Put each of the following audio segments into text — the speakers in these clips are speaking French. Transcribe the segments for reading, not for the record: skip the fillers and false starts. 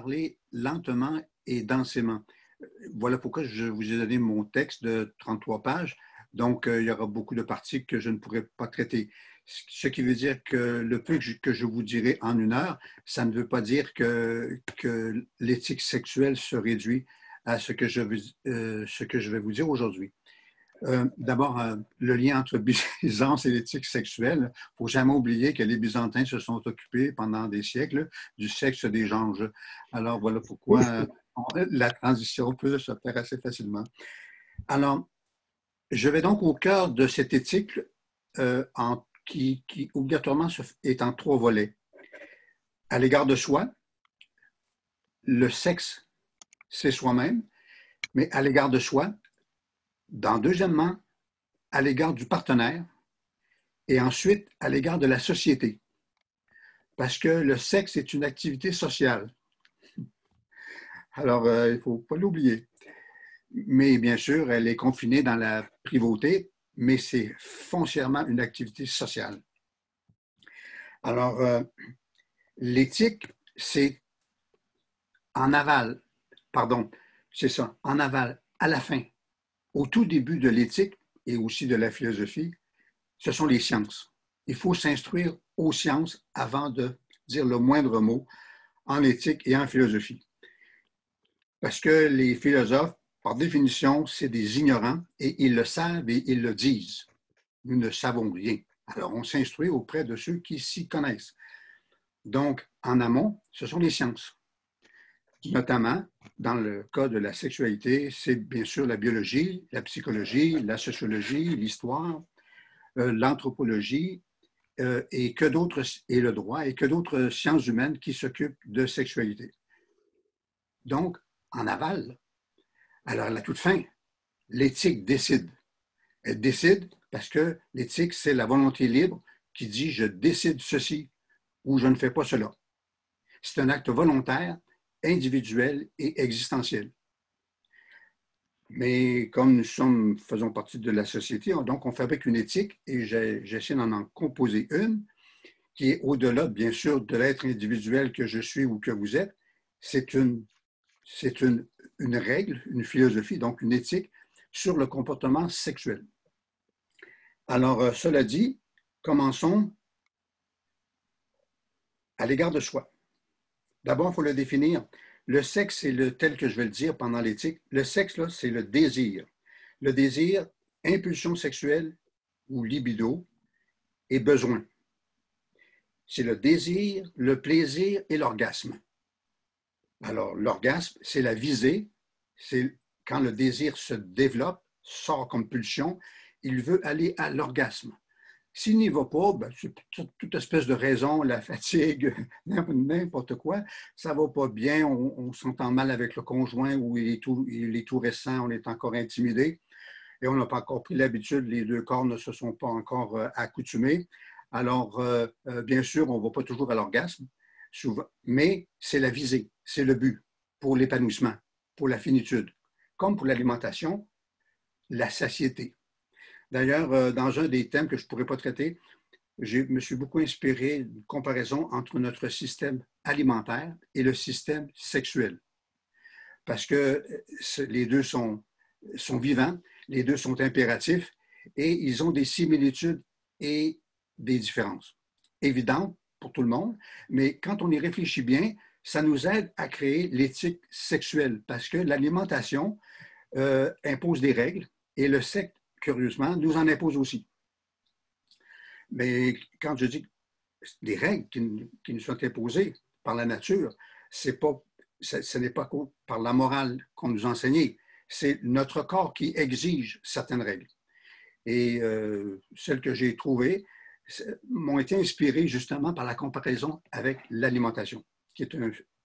parler lentement et densément. Voilà pourquoi je vous ai donné mon texte de 33 pages. Donc, il y aura beaucoup de parties que je ne pourrai pas traiter. Ce qui veut dire que le peu que je vous dirai en 1 heure, ça ne veut pas dire que l'éthique sexuelle se réduit à ce que je vais vous dire aujourd'hui. D'abord, le lien entre Byzance et l'éthique sexuelle. Il ne faut jamais oublier que les Byzantins se sont occupés pendant des siècles du sexe des anges. Alors, voilà pourquoi la transition peut se faire assez facilement. Alors, je vais donc au cœur de cette éthique qui obligatoirement est en 3 volets. À l'égard de soi, le sexe, c'est soi-même, mais à l'égard de soi, deuxièmement, à l'égard du partenaire et ensuite à l'égard de la société. Parce que le sexe est une activité sociale. Alors, il ne faut pas l'oublier. Mais bien sûr, elle est confinée dans la privauté, mais c'est foncièrement une activité sociale. Alors, l'éthique, c'est en aval, c'est ça, en aval, à la fin. Au tout début de l'éthique et aussi de la philosophie, ce sont les sciences. Il faut s'instruire aux sciences avant de dire le moindre mot en éthique et en philosophie. Parce que les philosophes, par définition, c'est des ignorants et ils le savent et ils le disent. Nous ne savons rien. Alors, on s'instruit auprès de ceux qui s'y connaissent. Donc, en amont, ce sont les sciences. Notamment, dans le cas de la sexualité, c'est bien sûr la biologie, la psychologie, la sociologie, l'histoire, l'anthropologie et le droit et que d'autres sciences humaines qui s'occupent de sexualité. Donc, en aval, alors à la toute fin, l'éthique décide. Elle décide parce que l'éthique, c'est la volonté libre qui dit je décide ceci ou je ne fais pas cela. C'est un acte volontaire, individuel et existentiel. Mais comme nous faisons partie de la société, donc on fabrique une éthique et j'essaie d'en composer une qui est au-delà, bien sûr, de l'être individuel que je suis ou que vous êtes. C'est une règle, une philosophie, donc une éthique sur le comportement sexuel. Alors, cela dit, commençons à l'égard de soi. D'abord, il faut le définir. Le sexe, c'est tel que je vais le dire pendant l'éthique. Le sexe, là, c'est le désir. Le désir, impulsion sexuelle ou libido et besoin. C'est le désir, le plaisir et l'orgasme. Alors, l'orgasme, c'est la visée. C'est quand le désir se développe, sort comme pulsion, il veut aller à l'orgasme. S'il n'y va pas, ben, c'est toute espèce de raison, la fatigue, n'importe quoi, ça ne va pas bien, on s'entend mal avec le conjoint ou il est tout récent, on est encore intimidé et on n'a pas encore pris l'habitude, les 2 corps ne se sont pas encore accoutumés. Alors, bien sûr, on ne va pas toujours à l'orgasme, souvent, mais c'est la visée, c'est le but pour l'épanouissement, pour la finitude, comme pour l'alimentation, la satiété. D'ailleurs, dans un des thèmes que je ne pourrais pas traiter, je me suis beaucoup inspiré d'une comparaison entre notre système alimentaire et le système sexuel. Parce que les deux sont vivants, les deux sont impératifs et ils ont des similitudes et des différences. Évidentes pour tout le monde, mais quand on y réfléchit bien, ça nous aide à créer l'éthique sexuelle parce que l'alimentation impose des règles et le sexe, curieusement, nous en impose aussi. Mais quand je dis des règles qui nous sont imposées par la nature, ce n'est pas par la morale qu'on nous enseigne, c'est notre corps qui exige certaines règles. Et celles que j'ai trouvées m'ont été inspirées justement par la comparaison avec l'alimentation, qui est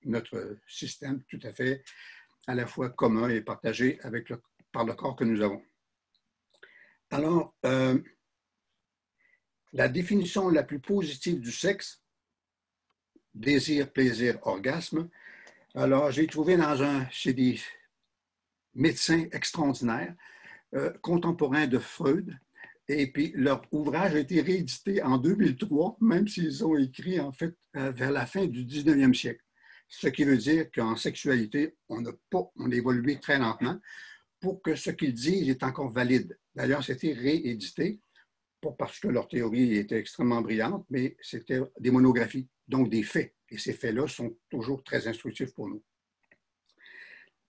notre système tout à fait à la fois commun et partagé par le corps que nous avons. Alors, la définition la plus positive du sexe, désir, plaisir, orgasme, alors j'ai trouvé chez des médecins extraordinaires, contemporains de Freud, et puis leur ouvrage a été réédité en 2003, même s'ils ont écrit en fait vers la fin du 19e siècle. Ce qui veut dire qu'en sexualité, on a évolué très lentement pour que ce qu'ils disent est encore valide. D'ailleurs, c'était réédité, pas parce que leur théorie était extrêmement brillante, mais c'était des monographies, donc des faits. Et ces faits-là sont toujours très instructifs pour nous.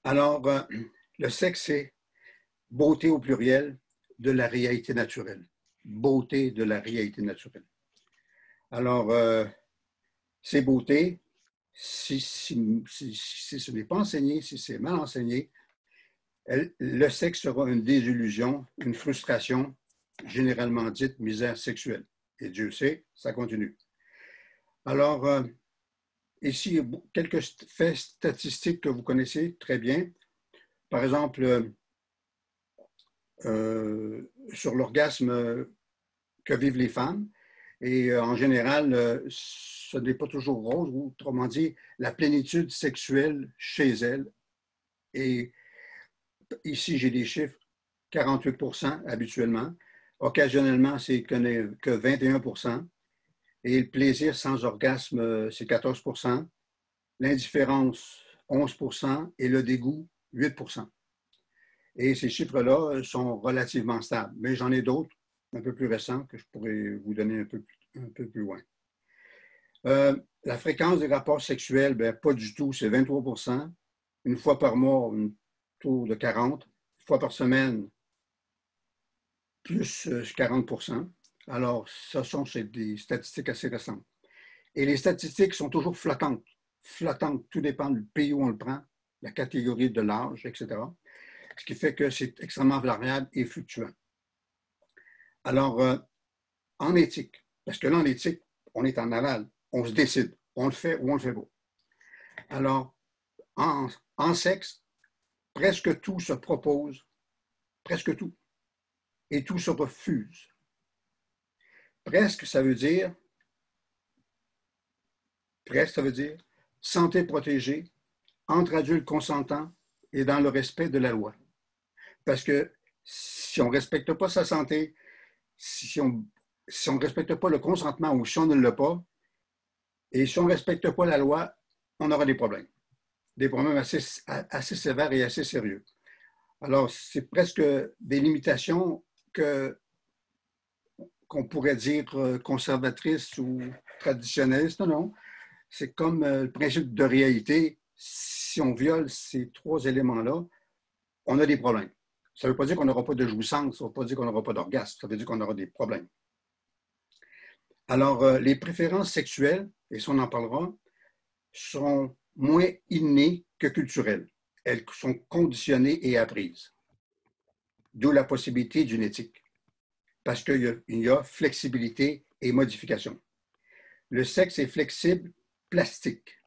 Alors, le sexe, c'est beauté au pluriel de la réalité naturelle. Beauté de la réalité naturelle. Alors, ces beautés, si ce n'est pas enseigné, si c'est mal enseigné, le sexe sera une désillusion, une frustration, généralement dite misère sexuelle. Et Dieu sait, ça continue. Alors, ici, quelques faits statistiques que vous connaissez très bien. Par exemple, sur l'orgasme que vivent les femmes. Et en général, ce n'est pas toujours rose, ou autrement dit, la plénitude sexuelle chez elles. Et ici, j'ai des chiffres, 48% habituellement. Occasionnellement, c'est que 21%. Et le plaisir sans orgasme, c'est 14%. L'indifférence, 11%. Et le dégoût, 8%. Et ces chiffres-là sont relativement stables. Mais j'en ai d'autres, un peu plus récents, que je pourrais vous donner un peu plus loin. La fréquence des rapports sexuels, bien, pas du tout, c'est 23%. Une fois par mois, un tour de 40. Une fois par semaine, plus 40%. Alors, c'est des statistiques assez récentes. Et les statistiques sont toujours flottantes. Flottantes, tout dépend du pays où on le prend, la catégorie de l'âge, etc. Ce qui fait que c'est extrêmement variable et fluctuant. Alors, en éthique, parce que là, en éthique, on est en aval, on se décide, on le fait ou on le fait pas. Alors, en sexe, presque tout se propose, presque tout, et tout se refuse. Presque, ça veut dire santé protégée, entre adultes consentants et dans le respect de la loi. Parce que si on ne respecte pas sa santé, si on ne respecte pas le consentement ou si on ne l'a pas, et si on ne respecte pas la loi, on aura des problèmes. Des problèmes assez sévères et assez sérieux. Alors, c'est presque des limitations qu'on pourrait dire conservatrices ou traditionnalistes. Non. C'est comme le principe de réalité. Si on viole ces trois éléments-là, on a des problèmes. Ça ne veut pas dire qu'on n'aura pas de jouissance, ça ne veut pas dire qu'on n'aura pas d'orgasme, ça veut dire qu'on aura des problèmes. Alors, les préférences sexuelles, et ça on en parlera, sont moins innées que culturelles. Elles sont conditionnées et apprises. D'où la possibilité d'une éthique, parce qu'il y a flexibilité et modification. Le sexe est flexible, plastique,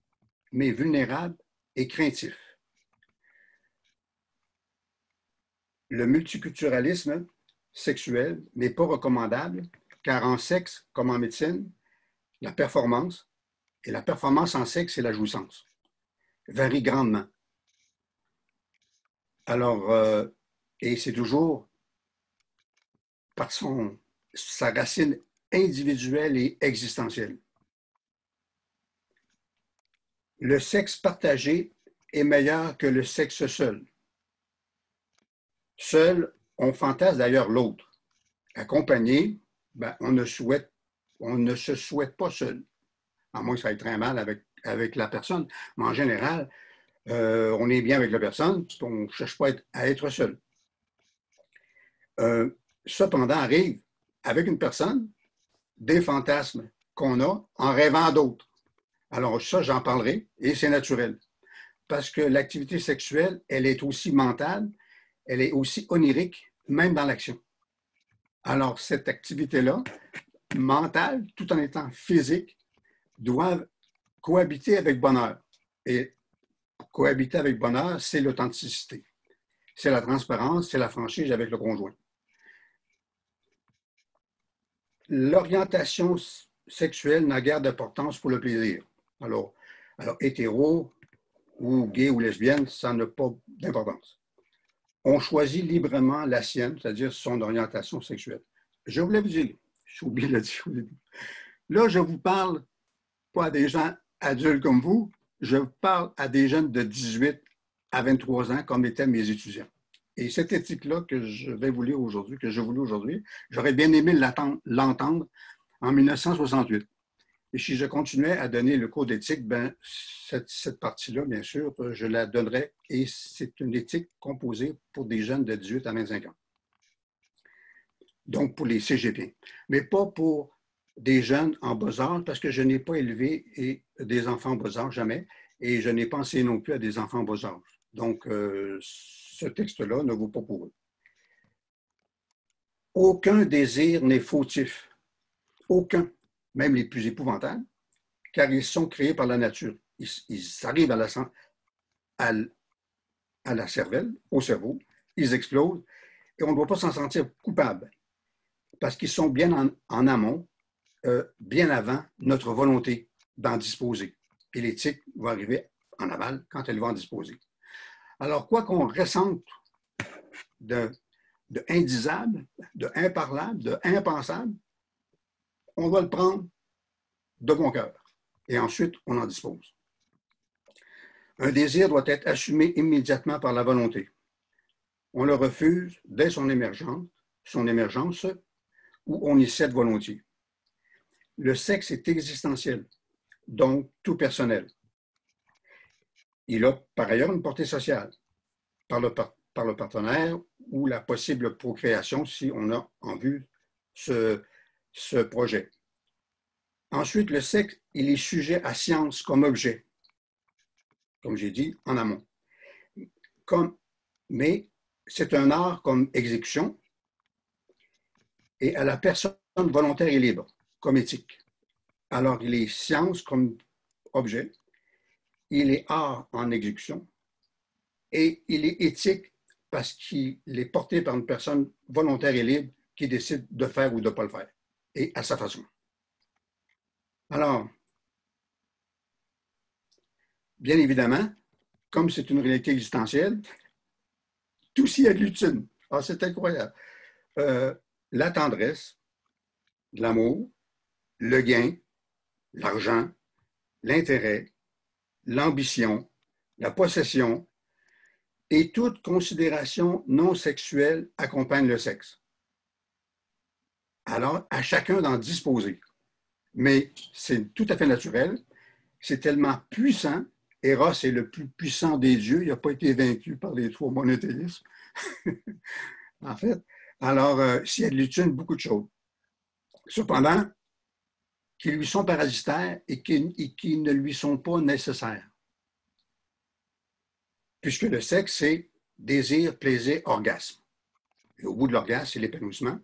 mais vulnérable et craintif. Le multiculturalisme sexuel n'est pas recommandable, car en sexe, comme en médecine, la performance, et la performance en sexe, c'est la jouissance, varie grandement. Alors, et c'est toujours par sa racine individuelle et existentielle. Le sexe partagé est meilleur que le sexe seul. Seul, on fantasme d'ailleurs l'autre. Accompagné, ben, on ne se souhaite pas seul. À moins que ça aille très mal avec la personne. Mais en général, on est bien avec la personne, on ne cherche pas à être seul. Cependant, arrive avec une personne des fantasmes qu'on a en rêvant d'autres. Alors ça, j'en parlerai, et c'est naturel. Parce que l'activité sexuelle, elle est aussi mentale, elle est aussi onirique, même dans l'action. Alors, cette activité-là, mentale, tout en étant physique, doivent cohabiter avec bonheur. Et cohabiter avec bonheur, c'est l'authenticité. C'est la transparence, c'est la franchise avec le conjoint. L'orientation sexuelle n'a guère d'importance pour le plaisir. Alors, hétéro ou gay ou lesbienne, ça n'a pas d'importance. On choisit librement la sienne, c'est-à-dire son orientation sexuelle. Je voulais vous dire, j'ai oublié de le dire au début. Là, je vous parle pas à des gens adultes comme vous, je parle à des jeunes de 18 à 23 ans comme étaient mes étudiants. Et cette éthique-là que je vais vous lire aujourd'hui, que je vous lis aujourd'hui, j'aurais bien aimé l'entendre en 1968. Et si je continuais à donner le cours d'éthique, ben, cette partie-là, bien sûr, je la donnerais. Et c'est une éthique composée pour des jeunes de 18 à 25 ans. Donc, pour les cégepiens. Mais pas pour des jeunes en bas âge, parce que je n'ai pas élevé des enfants en bas âge, jamais. Et je n'ai pas enseigné non plus à des enfants en bas âge. Donc, ce texte-là ne vaut pas pour eux. Aucun désir n'est fautif. Aucun, même les plus épouvantables, car ils sont créés par la nature. Ils arrivent à la cervelle, au cerveau, ils explosent, et on ne doit pas s'en sentir coupable, parce qu'ils sont bien en amont, bien avant notre volonté d'en disposer. Et l'éthique va arriver en aval quand elle va en disposer. Alors, quoi qu'on ressente de indisable, de imparlable, de impensable, on va le prendre de bon cœur. Et ensuite, on en dispose. Un désir doit être assumé immédiatement par la volonté. On le refuse dès son émergence, où on y cède volontiers. Le sexe est existentiel, donc tout personnel. Il a par ailleurs une portée sociale, par le partenaire ou la possible procréation si on a en vue ce projet. Ensuite, le sexe, il est sujet à science comme objet, comme j'ai dit, en amont. Mais c'est un art comme exécution et à la personne volontaire et libre, comme éthique. Alors, il est science comme objet, il est art en exécution et il est éthique parce qu'il est porté par une personne volontaire et libre qui décide de faire ou de ne pas le faire, et à sa façon. Alors, bien évidemment, comme c'est une réalité existentielle, tout s'y agglutine. Ah, c'est incroyable. La tendresse, l'amour, le gain, l'argent, l'intérêt, l'ambition, la possession et toute considération non sexuelle accompagne le sexe. Alors, à chacun d'en disposer. Mais c'est tout à fait naturel, c'est tellement puissant. Eros est le plus puissant des dieux, il n'a pas été vaincu par les trois monothéismes. En fait, alors, s'il agglutine beaucoup de choses. Cependant, qui lui sont parasitaires et qui ne lui sont pas nécessaires. Puisque le sexe, c'est désir, plaisir, orgasme. Et au bout de l'orgasme, c'est l'épanouissement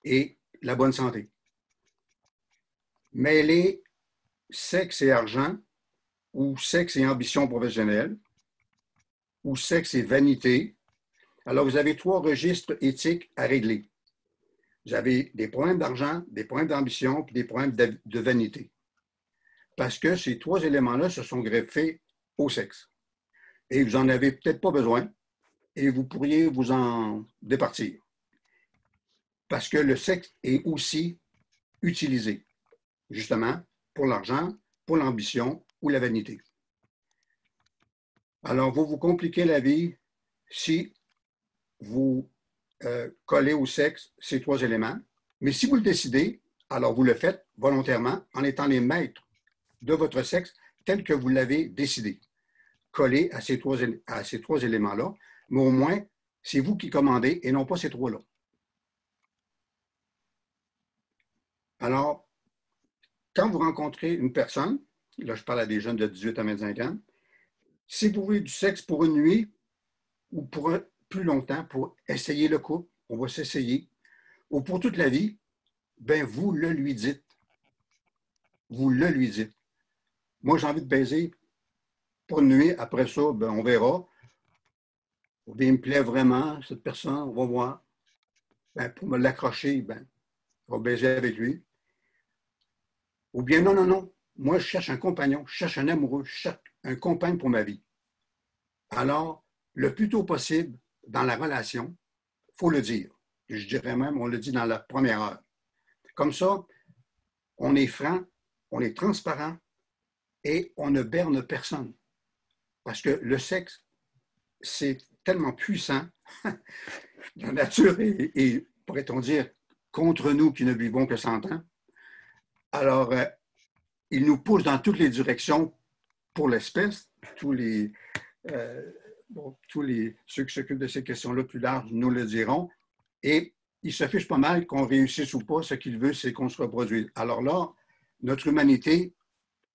et la bonne santé. Mêler sexe et argent, ou sexe et ambition professionnelle, ou sexe et vanité, alors vous avez trois registres éthiques à régler. Vous avez des problèmes d'argent, des problèmes d'ambition, puis des problèmes de vanité. Parce que ces trois éléments-là se sont greffés au sexe. Et vous n'en avez peut-être pas besoin, et vous pourriez vous en départir. Parce que le sexe est aussi utilisé, justement, pour l'argent, pour l'ambition ou la vanité. Alors, vous vous compliquez la vie si vous collez au sexe ces trois éléments, mais si vous le décidez, alors vous le faites volontairement en étant les maîtres de votre sexe tel que vous l'avez décidé. Coller à ces trois éléments-là, mais au moins, c'est vous qui commandez et non pas ces trois-là. Alors, quand vous rencontrez une personne, là je parle à des jeunes de 18 à 25 ans, si vous voulez du sexe pour une nuit ou pour plus longtemps, pour essayer le couple, on va s'essayer, ou pour toute la vie, ben vous le lui dites. Vous le lui dites. Moi, j'ai envie de baiser pour une nuit, après ça, ben, on verra. Ou bien il me plaît vraiment, cette personne, on va voir. Ben, pour me l'accrocher, ben, on va baiser avec lui. Ou bien non, non, non. Moi, je cherche un compagnon, je cherche un amoureux, je cherche un compagnon pour ma vie. Alors, le plus tôt possible dans la relation, il faut le dire. Je dirais même, on le dit dans la première heure. Comme ça, on est franc, on est transparent, et on ne berne personne. Parce que le sexe, c'est tellement puissant. La nature est, pourrait-on dire, contre nous qui ne vivons que 100 ans. Alors, il nous pousse dans toutes les directions pour l'espèce. Euh, ceux qui s'occupent de ces questions-là plus larges nous le diront. Et il se fiche pas mal qu'on réussisse ou pas. Ce qu'il veut, c'est qu'on se reproduise. Alors là, notre humanité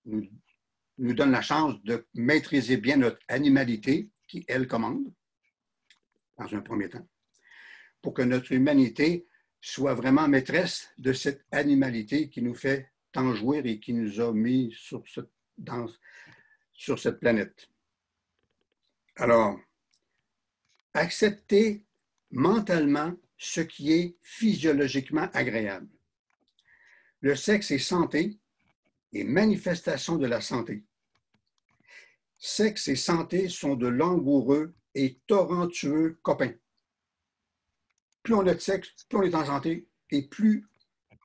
nous donne la chance de maîtriser bien notre animalité, qui, elle, commande, dans un premier temps, pour que notre humanité soit vraiment maîtresse de cette animalité qui nous fait tant jouir et qui nous a mis sur cette planète. Alors, accepter mentalement ce qui est physiologiquement agréable. Le sexe est santé et manifestation de la santé. Sexe et santé sont de langoureux et torrentueux copains. Plus on a de sexe, plus on est en santé et plus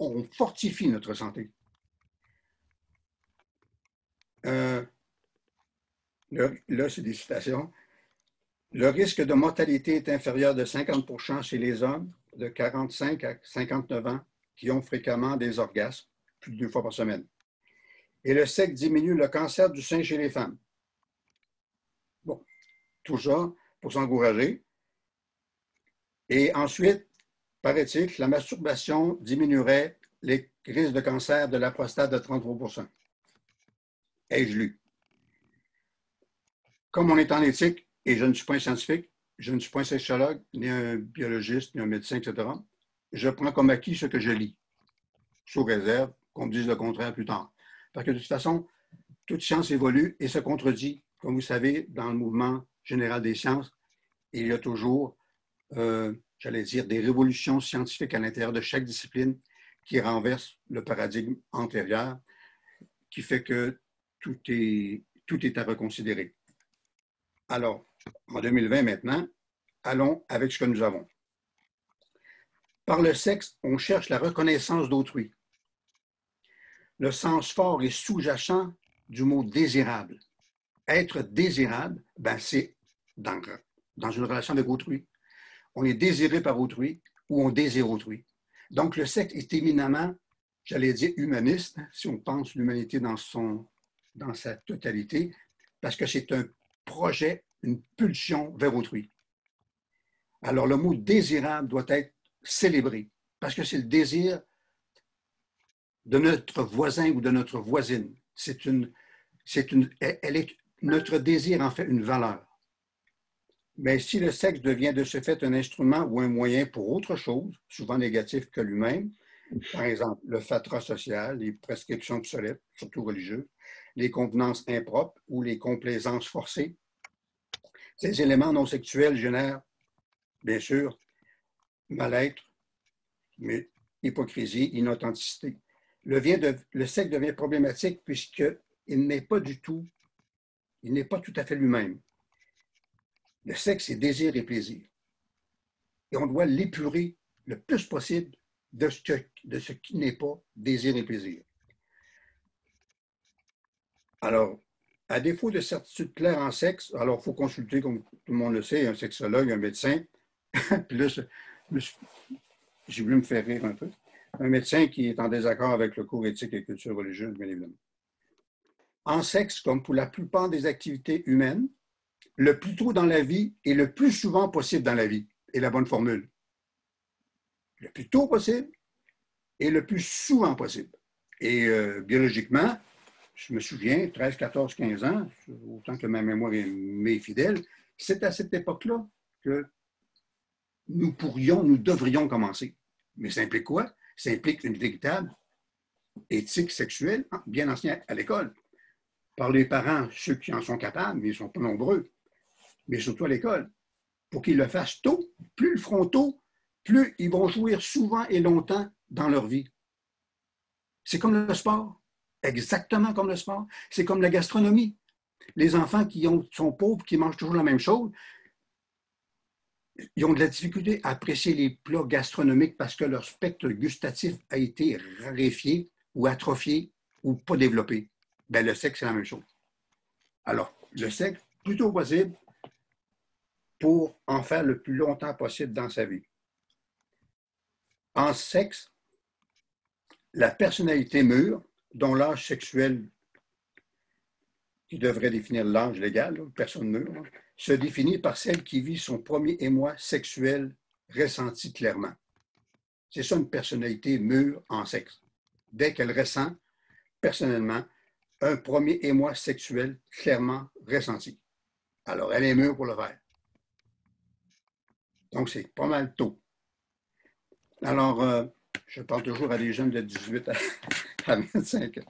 on fortifie notre santé. Là, c'est des citations. Le risque de mortalité est inférieur de 50% chez les hommes de 45 à 59 ans qui ont fréquemment des orgasmes, plus de 2 fois par semaine. Et le sexe diminue le cancer du sein chez les femmes. Bon, tout ça pour s'encourager. Et ensuite, paraît-il que la masturbation diminuerait les risques de cancer de la prostate de 33%. Ai-je lu? Comme on est en éthique, et je ne suis pas un scientifique, je ne suis pas un sexologue, ni un biologiste, ni un médecin, etc., je prends comme acquis ce que je lis, sous réserve qu'on me dise le contraire plus tard. Parce que de toute façon, toute science évolue et se contredit. Comme vous savez, dans le mouvement général des sciences, il y a toujours, j'allais dire, des révolutions scientifiques à l'intérieur de chaque discipline qui renversent le paradigme antérieur, qui fait que tout est à reconsidérer. Alors, en 2020 maintenant, allons avec ce que nous avons. Par le sexe, on cherche la reconnaissance d'autrui. Le sens fort et sous-jacent du mot désirable. Être désirable, ben c'est dans une relation avec autrui. On est désiré par autrui ou on désire autrui. Donc, le sexe est éminemment, j'allais dire, humaniste, si on pense l'humanité dans sa totalité, parce que c'est un projet, une pulsion vers autrui. Alors, le mot désirable doit être célébré, parce que c'est le désir de notre voisin ou de notre voisine. Notre désir en fait une valeur. Mais si le sexe devient de ce fait un instrument ou un moyen pour autre chose, souvent négatif que lui-même, par exemple le fatras social, les prescriptions obsolètes, surtout religieuses, les convenances impropres ou les complaisances forcées, ces éléments non sexuels génèrent, bien sûr, mal-être, mais hypocrisie, inauthenticité. Le sexe devient problématique puisqu'il n'est pas tout à fait lui-même. Le sexe, c'est désir et plaisir. Et on doit l'épurer le plus possible de ce qui n'est pas désir et plaisir. Alors, à défaut de certitude claire en sexe, alors il faut consulter, comme tout le monde le sait, un sexologue, un médecin. Puis là, j'ai voulu me faire rire un peu. Un médecin qui est en désaccord avec le cours éthique et culture religieuse, bien évidemment. En sexe, comme pour la plupart des activités humaines, le plus tôt dans la vie et le plus souvent possible dans la vie est la bonne formule. Le plus tôt possible et le plus souvent possible. Et biologiquement, je me souviens, 13, 14, 15 ans, autant que ma mémoire m'est fidèle, c'est à cette époque-là que nous devrions commencer. Mais ça implique quoi? Ça implique une véritable éthique sexuelle bien enseignée à l'école. Par les parents, ceux qui en sont capables, mais ils ne sont pas nombreux, mais surtout à l'école. Pour qu'ils le fassent tôt, plus ils le feront tôt, plus ils vont jouir souvent et longtemps dans leur vie. C'est comme le sport, exactement comme le sport. C'est comme la gastronomie. Les enfants qui sont pauvres, qui mangent toujours la même chose, ils ont de la difficulté à apprécier les plats gastronomiques parce que leur spectre gustatif a été raréfié ou atrophié ou pas développé. Bien, le sexe, c'est la même chose. Alors, le sexe, plutôt possible pour en faire le plus longtemps possible dans sa vie. En sexe, la personnalité mûre, dont l'âge sexuel qui devrait définir l'âge légal, une personne mûre, se définit par celle qui vit son premier émoi sexuel ressenti clairement. C'est ça une personnalité mûre en sexe. Dès qu'elle ressent personnellement un premier émoi sexuel clairement ressenti. Alors, elle est mûre pour le faire. Donc, c'est pas mal tôt. Alors, je parle toujours à des jeunes de 18 à 25 ans.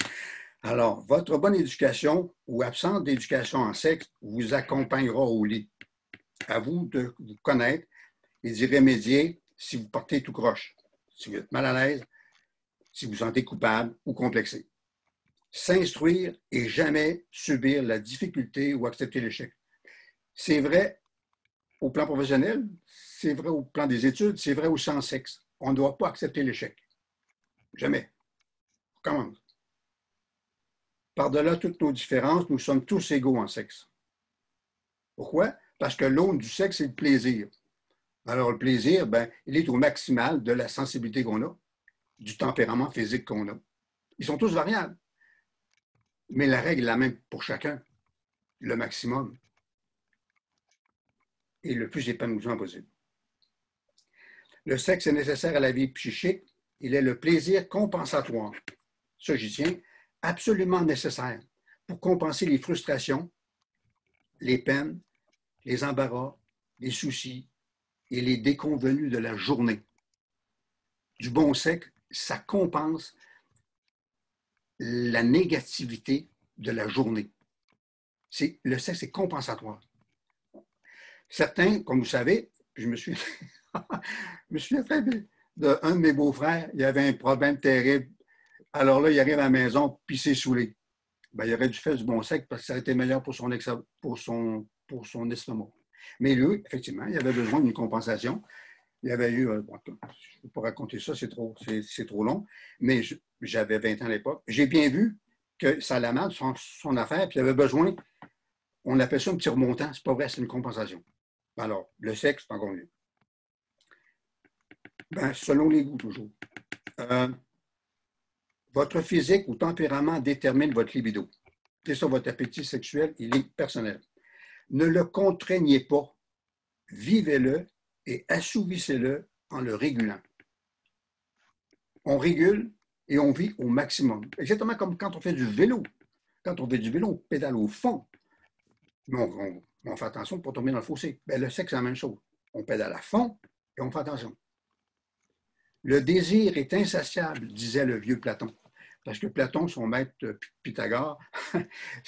Alors, votre bonne éducation ou absence d'éducation en sexe vous accompagnera au lit. À vous de vous connaître et d'y remédier si vous portez tout croche, si vous êtes mal à l'aise, si vous vous sentez coupable ou complexé. S'instruire et jamais subir la difficulté ou accepter l'échec. C'est vrai au plan professionnel, c'est vrai au plan des études, c'est vrai aussi en sexe. On ne doit pas accepter l'échec. Jamais. On commence. Par-delà toutes nos différences, nous sommes tous égaux en sexe. Pourquoi? Parce que l'aune du sexe, c'est le plaisir. Alors, le plaisir, ben, il est au maximal de la sensibilité qu'on a, du tempérament physique qu'on a. Ils sont tous variables. Mais la règle est la même pour chacun. Le maximum est le plus épanouissant possible. Le sexe est nécessaire à la vie psychique. Il est le plaisir compensatoire. Ça, j'y tiens. Absolument nécessaire pour compenser les frustrations, les peines, les embarras, les soucis et les déconvenues de la journée. Du bon sexe, ça compense la négativité de la journée. Le sexe est compensatoire. Certains, comme vous savez, je me suis fait d'un de mes beaux-frères, il avait un problème terrible. Alors là, il arrive à la maison, puis il s'est saoulé. Ben, il aurait dû faire du bon sexe parce que ça aurait été meilleur pour son estomac. Mais lui, effectivement, il avait besoin d'une compensation. Il y avait eu, bon, je ne peux pas raconter ça, c'est trop long, mais j'avais 20 ans à l'époque. J'ai bien vu que ça allait mal, son affaire, puis il avait besoin, on appelle ça un petit remontant, c'est pas vrai, c'est une compensation. Alors, le sexe, c'est encore mieux. Ben, selon les goûts, toujours. Votre physique ou tempérament détermine votre libido. C'est ça, votre appétit sexuel, il est personnel. Ne le contraignez pas, vivez-le et assouvissez-le en le régulant. On régule et on vit au maximum. Exactement comme quand on fait du vélo. Quand on fait du vélo, on pédale au fond. Mais on fait attention pour tomber dans le fossé. Bien, le sexe, c'est la même chose. On pédale à fond et on fait attention. Le désir est insatiable, disait le vieux Platon. Parce que Platon, son maître Pythagore,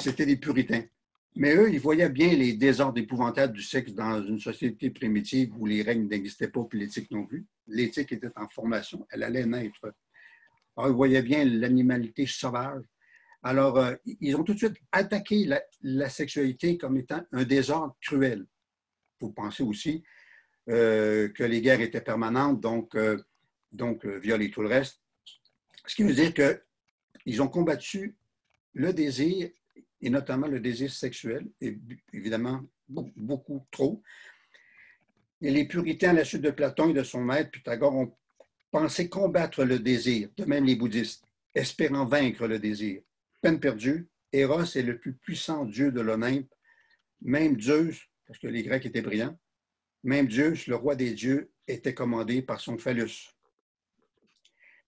c'était des puritains. Mais eux, ils voyaient bien les désordres épouvantables du sexe dans une société primitive où les règles n'existaient pas, puis l'éthique non plus. L'éthique était en formation, elle allait naître. Alors, ils voyaient bien l'animalité sauvage. Alors, ils ont tout de suite attaqué la sexualité comme étant un désordre cruel. Il faut penser aussi que les guerres étaient permanentes, donc viol et tout le reste. Ce qui veut dire qu'ils ont combattu le désir, et notamment le désir sexuel, et évidemment beaucoup trop. Et les puritains, à la suite de Platon et de son maître Pythagore, ont pensé combattre le désir, de même les bouddhistes, espérant vaincre le désir. Peine perdue, Eros est le plus puissant dieu de l'Olympe, même Zeus, parce que les Grecs étaient brillants, même Zeus, le roi des dieux, était commandé par son phallus.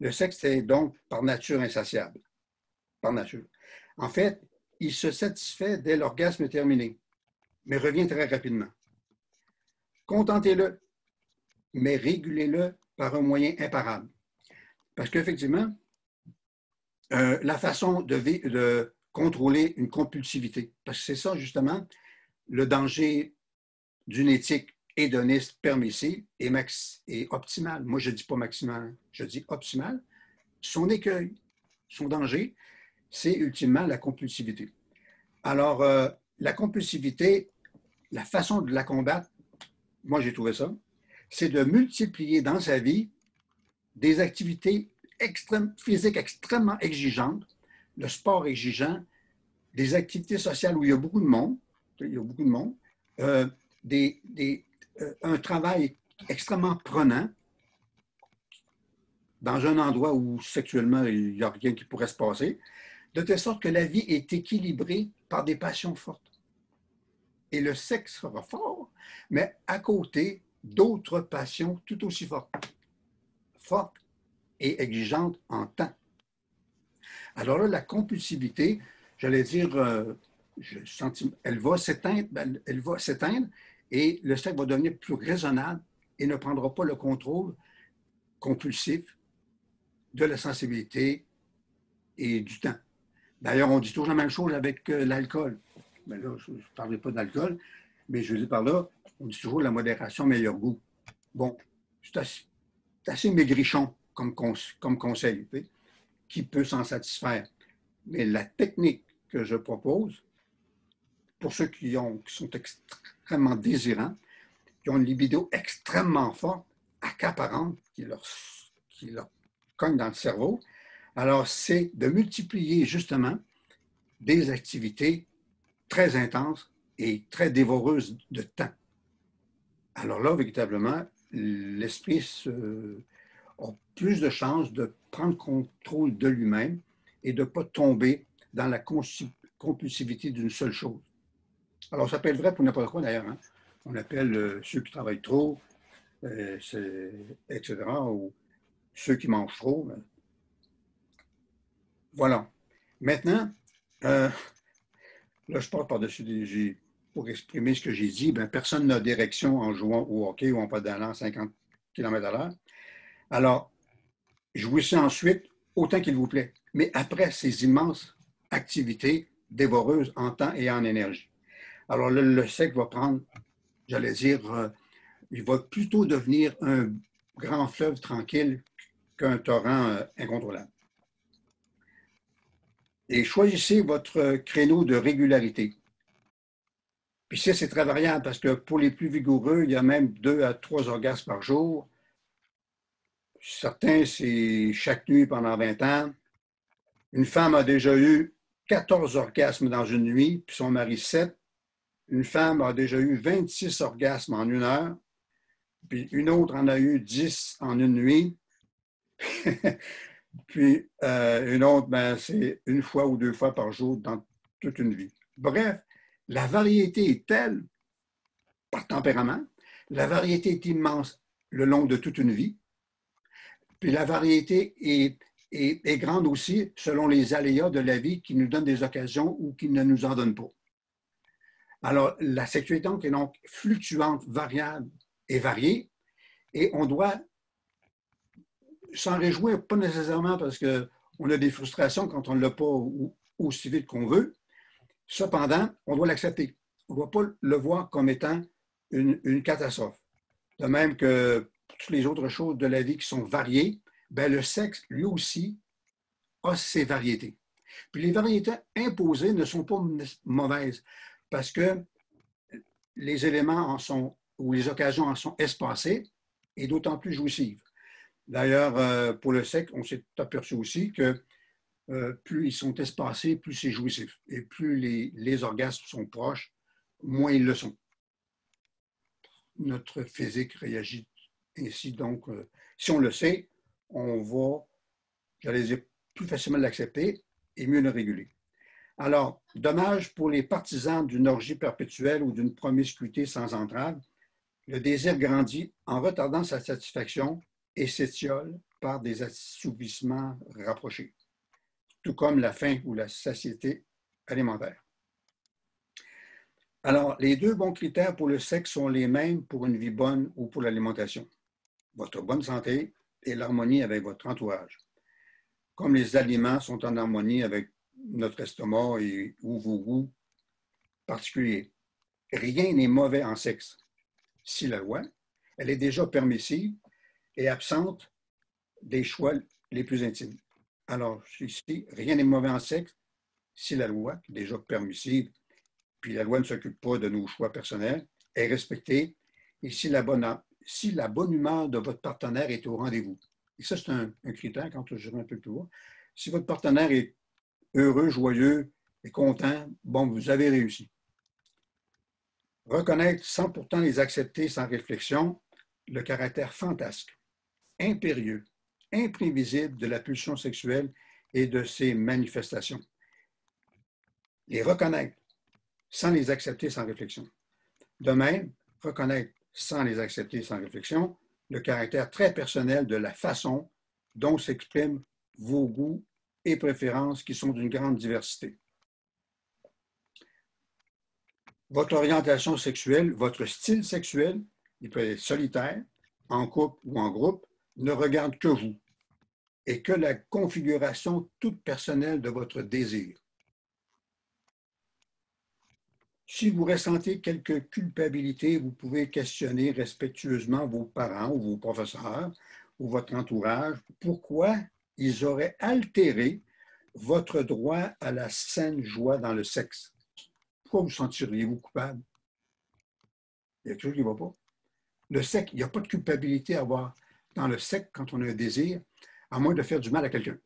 Le sexe est donc par nature insatiable. Par nature. En fait, il se satisfait dès l'orgasme terminé, mais revient très rapidement. Contentez-le, mais régulez-le par un moyen imparable. Parce qu'effectivement, la façon de contrôler une compulsivité, parce que c'est ça justement le danger d'une éthique hédoniste permissive et optimale. Moi, je ne dis pas maximal, je dis optimale. Son écueil, son danger, c'est ultimement la compulsivité. Alors, la compulsivité, la façon de la combattre, moi j'ai trouvé ça, c'est de multiplier dans sa vie des activités physiques extrêmement exigeantes, le sport exigeant, des activités sociales où il y a beaucoup de monde, euh, un travail extrêmement prenant dans un endroit où sexuellement il n'y a rien qui pourrait se passer, de telle sorte que la vie est équilibrée par des passions fortes. Et le sexe sera fort, mais à côté d'autres passions tout aussi fortes et exigeantes en temps. Alors là, la compulsivité, j'allais dire, elle va s'éteindre et le sexe va devenir plus raisonnable et ne prendra pas le contrôle compulsif de la sensibilité et du temps. D'ailleurs, on dit toujours la même chose avec l'alcool. Ben là, je ne parlais pas d'alcool, mais je veux dire par là, on dit toujours la modération, meilleur goût. Bon, c'est assez maigrichon comme conseil, tu sais, qui peut s'en satisfaire. Mais la technique que je propose, pour ceux qui sont extrêmement désirants, qui ont une libido extrêmement forte, accaparante, qui leur cogne dans le cerveau, alors c'est de multiplier justement des activités très intenses et très dévoreuses de temps. Alors là, véritablement, l'esprit a plus de chances de prendre contrôle de lui-même et de ne pas tomber dans la compulsivité d'une seule chose. Alors, ça peut être vrai pour n'importe quoi d'ailleurs. Hein? On appelle ceux qui travaillent trop, etc., ou ceux qui mangent trop. Voilà. Maintenant, là, je parle par-dessus pour exprimer ce que j'ai dit. Ben, personne n'a d'érection en jouant au hockey ou en pédalant à 50 km/h. Alors, jouissez ensuite autant qu'il vous plaît, mais après ces immenses activités dévoreuses en temps et en énergie. Alors, le sexe va prendre, j'allais dire, il va plutôt devenir un grand fleuve tranquille qu'un torrent incontrôlable. Et choisissez votre créneau de régularité. Puis ça, c'est très variable parce que pour les plus vigoureux, il y a même 2 à 3 orgasmes par jour. Certains, c'est chaque nuit pendant 20 ans. Une femme a déjà eu 14 orgasmes dans une nuit, puis son mari 7. Une femme a déjà eu 26 orgasmes en 1 heure, puis une autre en a eu 10 en une nuit. Puis une autre, ben, c'est 1 fois ou 2 fois par jour dans toute une vie. Bref, la variété est telle par tempérament, la variété est immense le long de toute une vie, puis la variété est grande aussi selon les aléas de la vie qui nous donnent des occasions ou qui ne nous en donnent pas. Alors, la sexualité est donc fluctuante, variable et variée, et on doit s'en réjouir, pas nécessairement parce qu'on a des frustrations quand on ne l'a pas aussi vite qu'on veut. Cependant, on doit l'accepter. On ne doit pas le voir comme étant une catastrophe. De même que toutes les autres choses de la vie qui sont variées, ben le sexe, lui aussi, a ses variétés. Puis les variétés imposées ne sont pas mauvaises parce que les éléments en sont, ou les occasions en sont espacées et d'autant plus jouissives. D'ailleurs, pour le sexe, on s'est aperçu aussi que plus ils sont espacés, plus c'est jouissif. Et plus les orgasmes sont proches, moins ils le sont. Notre physique réagit ainsi. Donc, si on le sait, on va, j'allais dire, plus facilement l'accepter et mieux le réguler. Alors, dommage pour les partisans d'une orgie perpétuelle ou d'une promiscuité sans entrave, le désir grandit en retardant sa satisfaction et s'étiole par des assouvissements rapprochés, tout comme la faim ou la satiété alimentaire. Alors, les 2 bons critères pour le sexe sont les mêmes pour une vie bonne ou pour l'alimentation. Votre bonne santé et l'harmonie avec votre entourage. Comme les aliments sont en harmonie avec notre estomac ou vos goûts particuliers. Rien n'est mauvais en sexe. Si la loi, elle est déjà permissive et absente des choix les plus intimes. Alors, ici, rien n'est mauvais en sexe si la loi, déjà permissive, puis la loi ne s'occupe pas de nos choix personnels, est respectée et si la bonne humeur de votre partenaire est au rendez-vous. Et ça, c'est un critère quand je dirais un peu plus haut. Si votre partenaire est heureux, joyeux est content, bon, vous avez réussi. Reconnaître sans pourtant les accepter sans réflexion, le caractère fantasque, impérieux, imprévisible de la pulsion sexuelle et de ses manifestations. Les reconnaître sans les accepter sans réflexion. De même, reconnaître sans les accepter sans réflexion le caractère très personnel de la façon dont s'expriment vos goûts et préférences qui sont d'une grande diversité. Votre orientation sexuelle, votre style sexuel, il peut être solitaire, en couple ou en groupe, ne regarde que vous et que la configuration toute personnelle de votre désir. Si vous ressentez quelque culpabilité, vous pouvez questionner respectueusement vos parents ou vos professeurs ou votre entourage pourquoi ils auraient altéré votre droit à la saine joie dans le sexe. Pourquoi vous sentiriez-vous coupable? Il y a quelque chose qui ne va pas. Le sexe, il n'y a pas de culpabilité à avoir dans le sexe quand on a un désir, à moins de faire du mal à quelqu'un.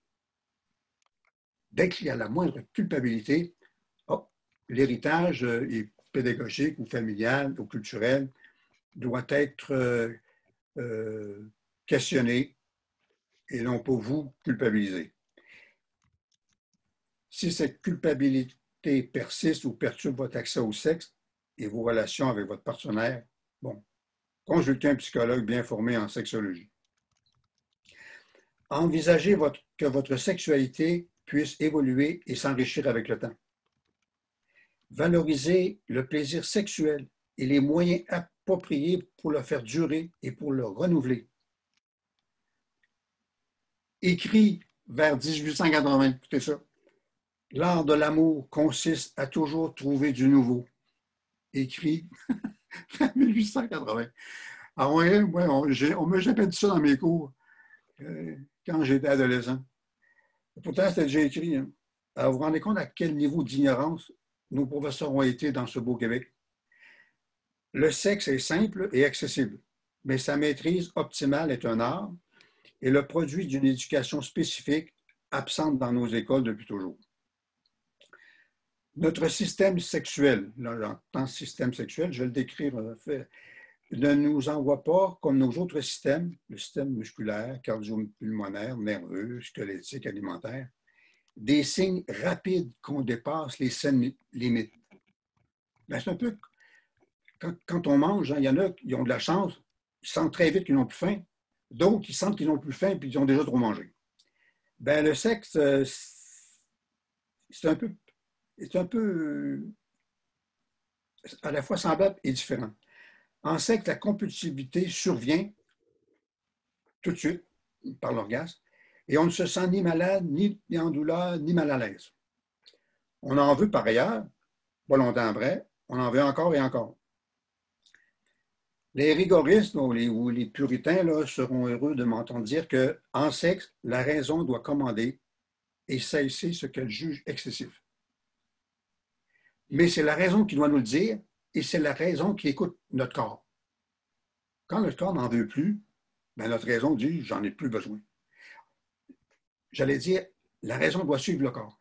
Dès qu'il y a la moindre culpabilité, oh, l'héritage pédagogique ou familial ou culturel doit être questionné et non pas vous culpabiliser. Si cette culpabilité persiste ou perturbe votre accès au sexe et vos relations avec votre partenaire, bon, consultez un psychologue bien formé en sexologie. Envisagez que votre sexualité puisse évoluer et s'enrichir avec le temps. Valorisez le plaisir sexuel et les moyens appropriés pour le faire durer et pour le renouveler. Écrit vers 1880, écoutez ça. L'art de l'amour consiste à toujours trouver du nouveau. Écrit vers 1880. Ah ouais, on m'a jamais dit ça dans mes cours quand j'étais adolescent. Pourtant, c'était déjà écrit. Hein. Alors, vous vous rendez compte à quel niveau d'ignorance nos professeurs ont été dans ce beau Québec? Le sexe est simple et accessible, mais sa maîtrise optimale est un art et le produit d'une éducation spécifique absente dans nos écoles depuis toujours. Notre système sexuel, là j'entends système sexuel, je vais le décrire, ne nous envoie pas, comme nos autres systèmes, le système musculaire, cardio-pulmonaire, nerveux, squelettique, alimentaire, des signes rapides qu'on dépasse les saines limites. Ben, c'est un peu quand on mange, hein, il y en a qui ont de la chance, ils sentent très vite qu'ils n'ont plus faim. D'autres, ils sentent qu'ils n'ont plus faim et ils ont déjà trop mangé. Ben, le sexe, c'est un peu à la fois semblable et différent. En sexe, la compulsivité survient tout de suite par l'orgasme et on ne se sent ni malade, ni en douleur, ni mal à l'aise. On en veut par ailleurs, pas longtemps après, on en veut encore et encore. Les rigoristes ou les puritains là, seront heureux de m'entendre dire qu'en sexe, la raison doit commander et cesser ce qu'elle juge excessif. Mais c'est la raison qui doit nous le dire et c'est la raison qui écoute notre corps. Quand notre corps n'en veut plus, ben notre raison dit « j'en ai plus besoin ». J'allais dire, la raison doit suivre le corps.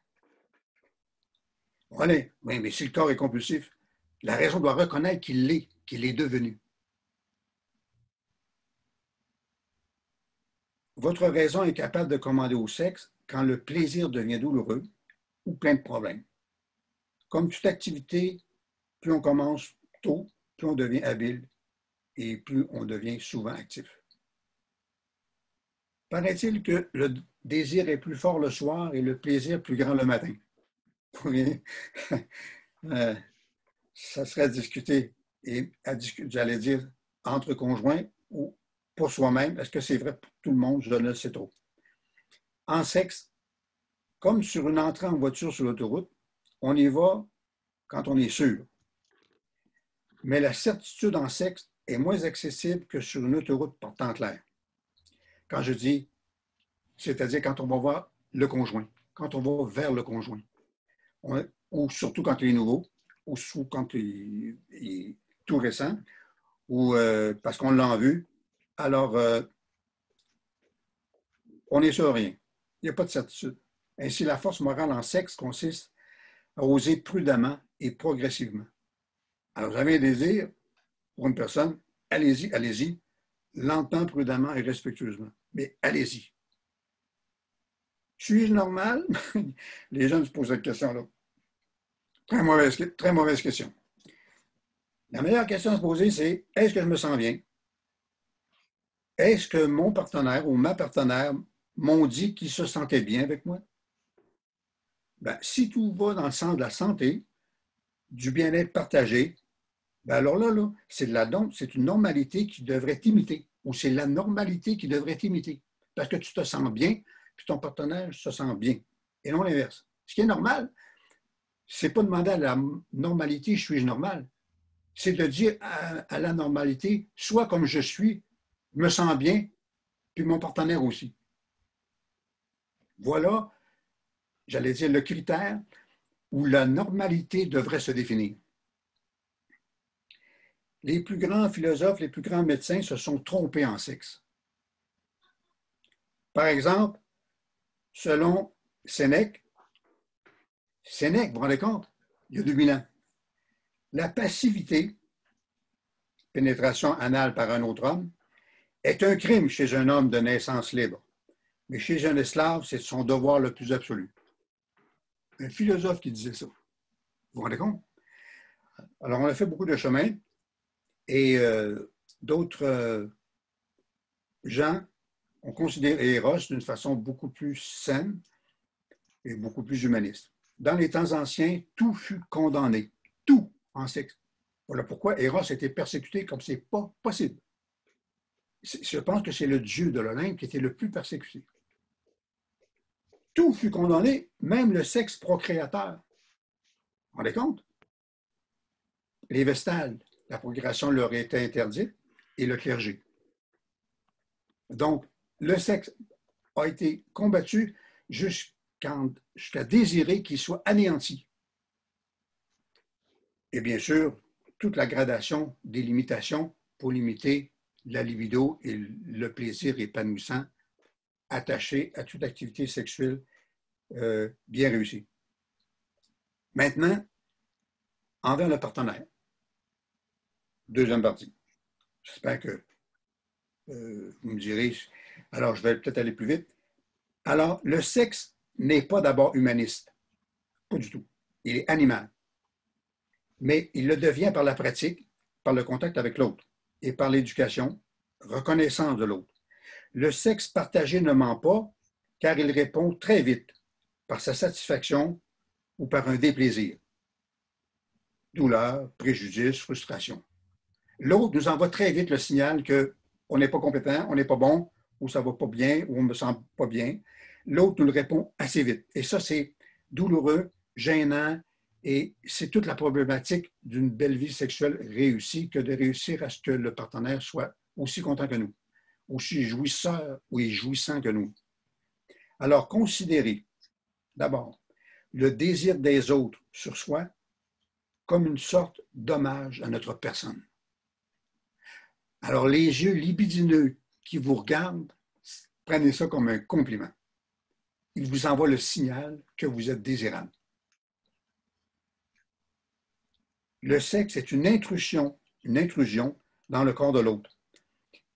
Oui, mais si le corps est compulsif, la raison doit reconnaître qu'il est devenu. Votre raison est capable de commander au sexe quand le plaisir devient douloureux ou plein de problèmes. Comme toute activité, plus on commence tôt, plus on devient habile et plus on devient souvent actif. Paraît-il que le désir est plus fort le soir et le plaisir plus grand le matin. Oui. Ça serait à discuter et j'allais dire entre conjoints ou pour soi-même. Est-ce que c'est vrai pour tout le monde? Je ne le sais trop. En sexe, comme sur une entrée en voiture sur l'autoroute, on y va quand on est sûr. Mais la certitude en sexe est moins accessible que sur une autoroute portant clair. Quand je dis, c'est-à-dire quand on va voir le conjoint, quand on va vers le conjoint, ou surtout quand il est nouveau, ou quand il est tout récent, ou parce qu'on l'a vu, alors on n'est sûr de rien. Il n'y a pas de certitude. Ainsi, la force morale en sexe consiste oser prudemment et progressivement. Alors, vous avez un désir pour une personne, allez-y, allez-y, lentement, prudemment et respectueusement. Mais allez-y. Suis-je normal? Les gens se posent cette question-là. Très mauvaise question. La meilleure question à se poser, c'est est-ce que je me sens bien? Est-ce que mon partenaire ou ma partenaire m'ont dit qu'ils se sentaient bien avec moi? Ben, si tout va dans le sens de la santé, du bien-être partagé, ben alors là c'est une normalité qui devrait t'imiter, ou c'est la normalité qui devrait t'imiter. Parce que tu te sens bien, puis ton partenaire se sent bien, et non l'inverse. Ce qui est normal, c'est pas demander à la normalité, suis-je normal? C'est de dire à la normalité, sois comme je suis, me sens bien, puis mon partenaire aussi. Voilà, j'allais dire, le critère où la normalité devrait se définir. Les plus grands philosophes, les plus grands médecins se sont trompés en sexe. Par exemple, selon Sénèque, vous vous rendez compte, il y a 2000 ans, la passivité, pénétration anale par un autre homme, est un crime chez un homme de naissance libre. Mais chez un esclave, c'est son devoir le plus absolu. Un philosophe qui disait ça. Vous vous rendez compte? Alors, on a fait beaucoup de chemin et d'autres gens ont considéré Eros d'une façon beaucoup plus saine et beaucoup plus humaniste. Dans les temps anciens, tout fut condamné. Tout en sexe. Voilà pourquoi Eros a été persécuté comme c'est pas possible. Je pense que c'est le dieu de l'Olympe qui était le plus persécuté. Tout fut condamné, même le sexe procréateur. Vous vous rendez compte? Les vestales, la procréation leur était interdite, et le clergé. Donc, le sexe a été combattu jusqu'à désirer qu'il soit anéanti. Et bien sûr, toute la gradation des limitations pour limiter la libido et le plaisir épanouissant attaché à toute activité sexuelle bien réussie. Maintenant, envers le partenaire. Deuxième partie. J'espère que vous me direz, alors je vais peut-être aller plus vite. Alors, le sexe n'est pas d'abord humaniste. Pas du tout. Il est animal. Mais il le devient par la pratique, par le contact avec l'autre et par l'éducation, reconnaissance de l'autre. Le sexe partagé ne ment pas car il répond très vite par sa satisfaction ou par un déplaisir. Douleur, préjudice, frustration. L'autre nous envoie très vite le signal qu'on n'est pas compétent, on n'est pas bon, ou ça ne va pas bien, ou on ne me sent pas bien. L'autre nous le répond assez vite. Et ça, c'est douloureux, gênant, et c'est toute la problématique d'une belle vie sexuelle réussie que de réussir à ce que le partenaire soit aussi content que nous, aussi jouissant que nous. Alors, considérez d'abord le désir des autres sur soi comme une sorte d'hommage à notre personne. Alors, les yeux libidineux qui vous regardent, prenez ça comme un compliment. Ils vous envoient le signal que vous êtes désirable. Le sexe est une intrusion dans le corps de l'autre.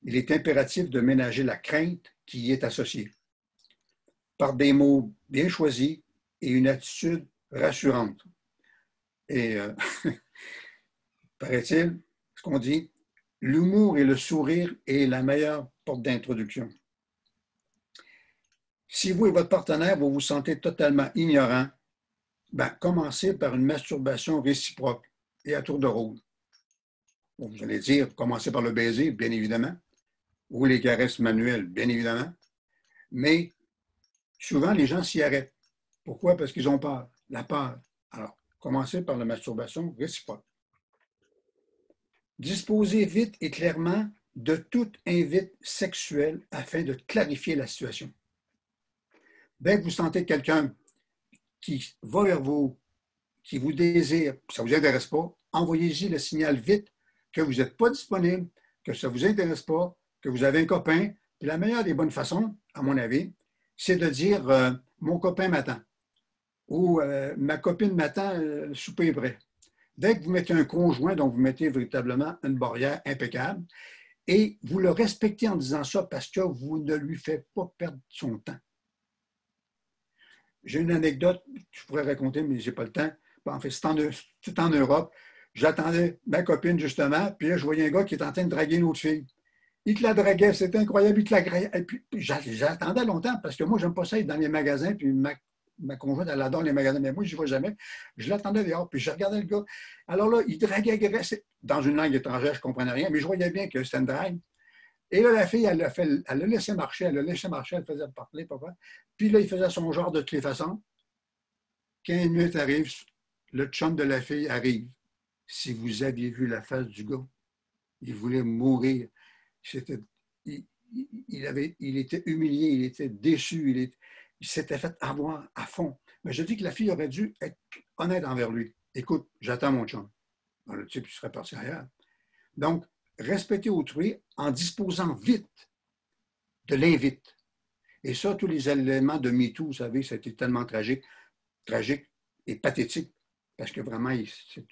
Il est impératif de ménager la crainte qui y est associée par des mots bien choisis et une attitude rassurante. Et paraît-il, ce qu'on dit, l'humour et le sourire est la meilleure porte d'introduction. Si vous et votre partenaire, vous vous sentez totalement ignorant, commencez par une masturbation réciproque et à tour de rôle. Vous allez dire, commencez par le baiser, bien évidemment, ou les caresses manuelles, bien évidemment, mais souvent, les gens s'y arrêtent. Pourquoi? Parce qu'ils ont peur, la peur. Alors, commencez par la masturbation réciproque. Disposez vite et clairement de tout invite sexuel afin de clarifier la situation. Dès que vous sentez quelqu'un qui va vers vous, qui vous désire, ça ne vous intéresse pas, envoyez-y le signal vite que vous n'êtes pas disponible, que ça ne vous intéresse pas, que vous avez un copain. Et la meilleure des bonnes façons, à mon avis, c'est de dire mon copain m'attend. ou ma copine m'attend, le souper est prêt. Dès que vous mettez un conjoint, donc vous mettez véritablement une barrière impeccable, et vous le respectez en disant ça parce que vous ne lui faites pas perdre son temps. J'ai une anecdote que je pourrais raconter, mais je n'ai pas le temps. En fait, c'est en Europe. J'attendais ma copine, justement, puis là, je voyais un gars qui était en train de draguer une autre fille. Il te la draguait, c'était incroyable, il te la draguait. Et puis, j'attendais longtemps parce que moi, j'aime pas ça être dans les magasins, puis ma conjointe, elle adore les magasins, mais moi, je n'y vais jamais. Je l'attendais dehors, puis je regardais le gars. Alors là, il draguait dans une langue étrangère, je ne comprenais rien, mais je voyais bien que c'était une drague. Et là, la fille, elle a laissé marcher, elle faisait parler, papa. Puis là, il faisait son genre de toutes les façons. 15 minutes arrive, le chum de la fille arrive. Si vous aviez vu la face du gars, il voulait mourir. C'était, il était humilié, il était déçu, il s'était fait avoir à fond. Mais je dis que la fille aurait dû être honnête envers lui. Écoute, j'attends mon chum. Alors, le type, il serait parti ailleurs. Donc, respecter autrui en disposant vite de l'invite. Et ça, tous les éléments de MeToo, vous savez, ça a été tellement tragique et pathétique, parce que vraiment,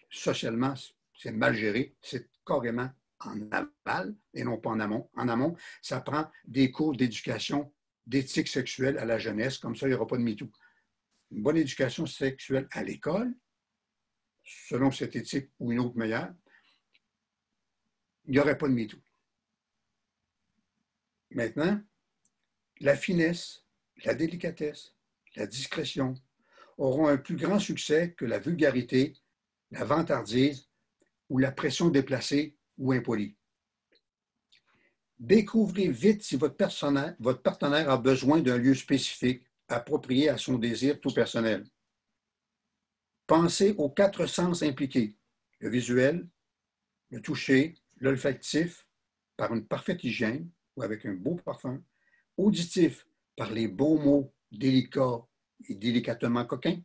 socialement, c'est mal géré, c'est carrément en aval et non pas en amont. En amont, ça prend des cours d'éducation, d'éthique sexuelle à la jeunesse, comme ça, il n'y aura pas de MeToo. Une bonne éducation sexuelle à l'école, selon cette éthique ou une autre meilleure, il n'y aurait pas de MeToo. Maintenant, la finesse, la délicatesse, la discrétion auront un plus grand succès que la vulgarité, la vantardise ou la pression déplacée ou impolie. Découvrez vite si votre partenaire a besoin d'un lieu spécifique approprié à son désir tout personnel. Pensez aux 4 sens impliqués, le visuel, le toucher, l'olfactif, par une parfaite hygiène ou avec un beau parfum, auditif, par les beaux mots délicats et délicatement coquins,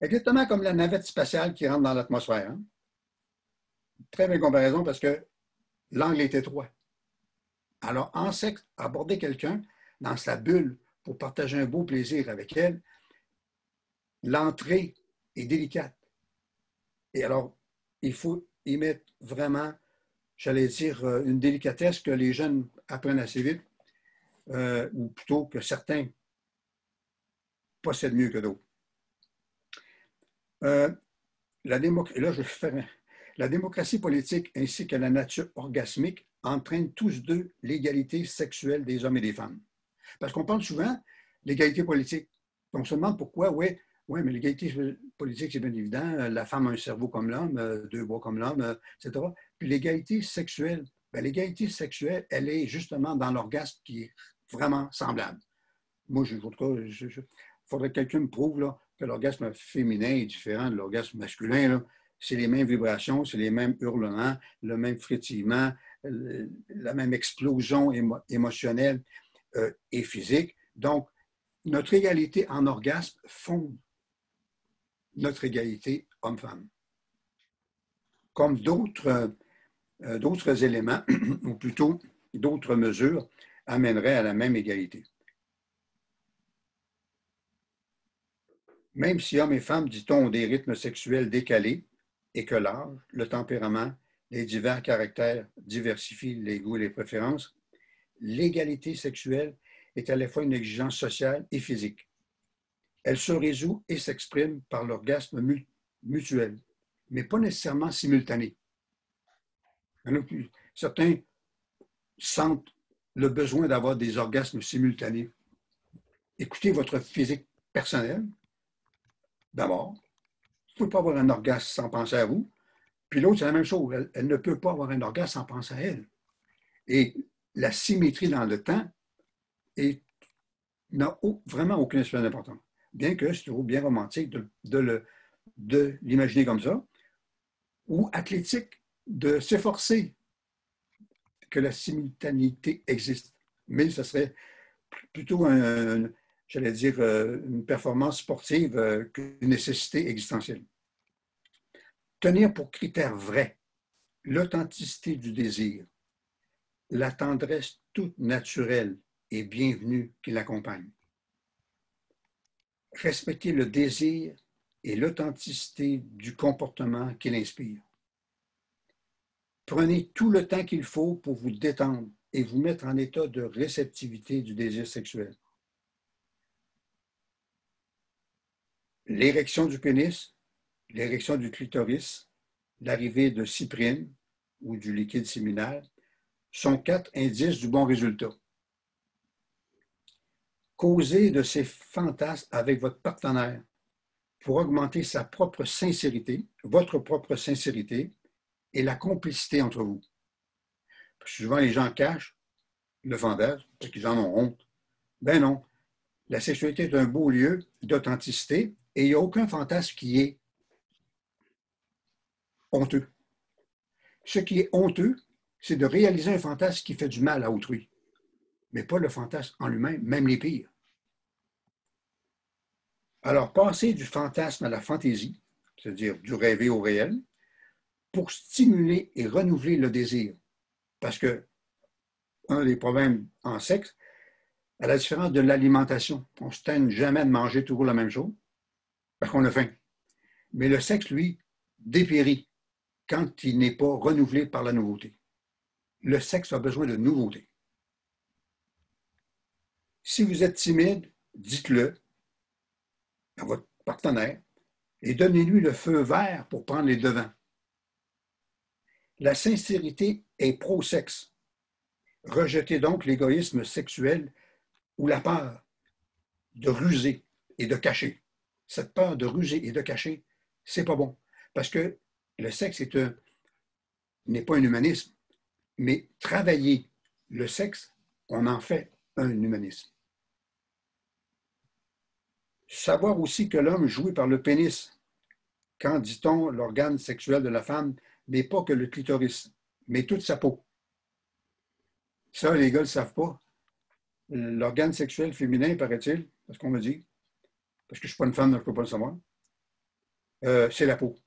exactement comme la navette spatiale qui rentre dans l'atmosphère. Hein? Très belle comparaison parce que l'angle est étroit. Alors, en sexe, aborder quelqu'un dans sa bulle pour partager un beau plaisir avec elle, l'entrée est délicate. Et alors, il faut y mettre vraiment, j'allais dire, une délicatesse que les jeunes apprennent assez vite, ou plutôt que certains possèdent mieux que d'autres. Là, je vais faire la démocratie politique ainsi que la nature orgasmique entraînent tous deux l'égalité sexuelle des hommes et des femmes. Parce qu'on parle souvent d'égalité politique. On se demande pourquoi, oui, mais l'égalité politique, c'est bien évident. La femme a un cerveau comme l'homme, deux bras comme l'homme, etc. Puis l'égalité sexuelle, l'égalité sexuelle, elle est justement dans l'orgasme qui est vraiment semblable. Moi, il faudrait que quelqu'un me prouve là, que l'orgasme féminin est différent de l'orgasme masculin. C'est les mêmes vibrations, c'est les mêmes hurlements, le même frétillement, la même explosion émotionnelle et physique. Donc, notre égalité en orgasme fonde notre égalité homme-femme. Comme d'autres éléments, ou plutôt d'autres mesures, amèneraient à la même égalité. Même si hommes et femmes, dit-on, ont des rythmes sexuels décalés et que l'âge, le tempérament, les divers caractères diversifient les goûts et les préférences, l'égalité sexuelle est à la fois une exigence sociale et physique. Elle se résout et s'exprime par l'orgasme mutuel, mais pas nécessairement simultané. Certains sentent le besoin d'avoir des orgasmes simultanés. Écoutez votre physique personnel, d'abord. Vous ne pouvez pas avoir un orgasme sans penser à vous. Puis l'autre, c'est la même chose. Elle ne peut pas avoir un orgasme sans penser à elle. Et la symétrie dans le temps n'a vraiment aucune espèce d'importance. Bien que c'est toujours bien romantique de l'imaginer comme ça, ou athlétique, de s'efforcer que la simultanéité existe. Mais ce serait plutôt, j'allais dire, une performance sportive qu'une nécessité existentielle. Tenir pour critère vrai l'authenticité du désir, la tendresse toute naturelle et bienvenue qui l'accompagne. respectez le désir et l'authenticité du comportement qu'il inspire. Prenez tout le temps qu'il faut pour vous détendre et vous mettre en état de réceptivité du désir sexuel. L'érection du pénis, l'érection du clitoris, l'arrivée de cyprine ou du liquide séminal sont 4 indices du bon résultat. Causez de ces fantasmes avec votre partenaire pour augmenter sa propre sincérité, votre propre sincérité et la complicité entre vous. Parce que souvent, les gens cachent le fantasme parce qu'ils en ont honte. Ben non, la sexualité est un beau lieu d'authenticité et il n'y a aucun fantasme qui est honteux. Ce qui est honteux, c'est de réaliser un fantasme qui fait du mal à autrui, mais pas le fantasme en lui-même, même les pires. Alors, passer du fantasme à la fantaisie, c'est-à-dire du rêver au réel, pour stimuler et renouveler le désir. Parce que un des problèmes en sexe, à la différence de l'alimentation, on ne se tente jamais de manger toujours la même chose, parce qu'on a faim. Mais le sexe, lui, dépérit quand il n'est pas renouvelé par la nouveauté. Le sexe a besoin de nouveauté. Si vous êtes timide, dites-le à votre partenaire et donnez-lui le feu vert pour prendre les devants. La sincérité est pro-sexe. Rejetez donc l'égoïsme sexuel ou la peur de ruser et de cacher. Cette peur de ruser et de cacher, c'est pas bon. Parce que le sexe n'est pas un humanisme, mais travailler le sexe, on en fait un humanisme. Savoir aussi que l'homme jouit par le pénis, quand, dit-on, l'organe sexuel de la femme n'est pas que le clitoris, mais toute sa peau. Ça, les gars ne le savent pas. L'organe sexuel féminin, paraît-il, parce qu'on me dit, parce que je ne suis pas une femme, donc je ne peux pas le savoir, c'est la peau.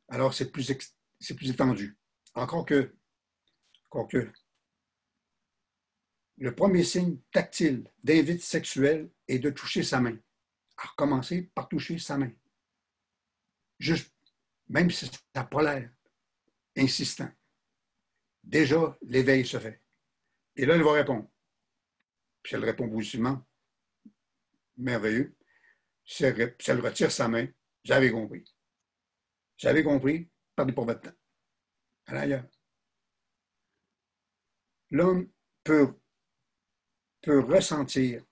Alors, c'est plus étendu. Encore que, le premier signe tactile d'invite sexuel est de toucher sa main. Alors, commencez par toucher sa main. Juste, même si ça n'a pas l'air insistant. Déjà, l'éveil se fait. Et là, elle va répondre. Puis elle répond positivement. Merveilleux. Si elle retire sa main, j'avais compris. J'avais compris, perdez pas votre temps. Allez ailleurs. L'homme peut ressentir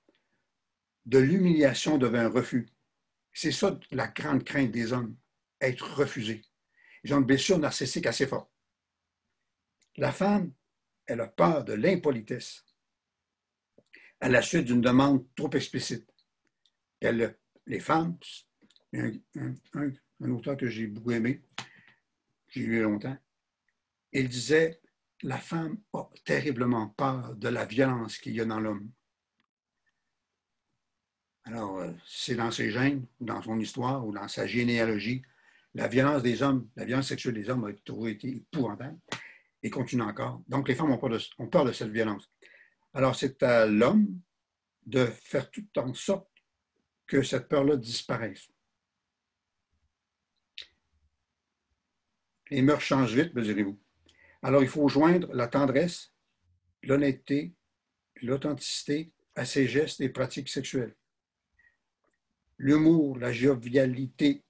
de l'humiliation devant un refus. C'est ça la grande crainte des hommes, être refusé. Ils ont une blessure narcissique assez forte. La femme, elle a peur de l'impolitesse à la suite d'une demande trop explicite. Les femmes, un auteur que j'ai beaucoup aimé, j'ai lu longtemps, il disait « La femme a terriblement peur de la violence qu'il y a dans l'homme. » Alors, c'est dans ses gènes, ou dans son histoire, ou dans sa généalogie, la violence des hommes, la violence sexuelle des hommes a toujours été épouvantable et continue encore. Donc, les femmes ont peur de cette violence. Alors, c'est à l'homme de faire tout en sorte que cette peur-là disparaisse. Les mœurs changent vite, me direz-vous. Alors, il faut joindre la tendresse, l'honnêteté, l'authenticité à ses gestes et pratiques sexuelles. L'humour, la jovialité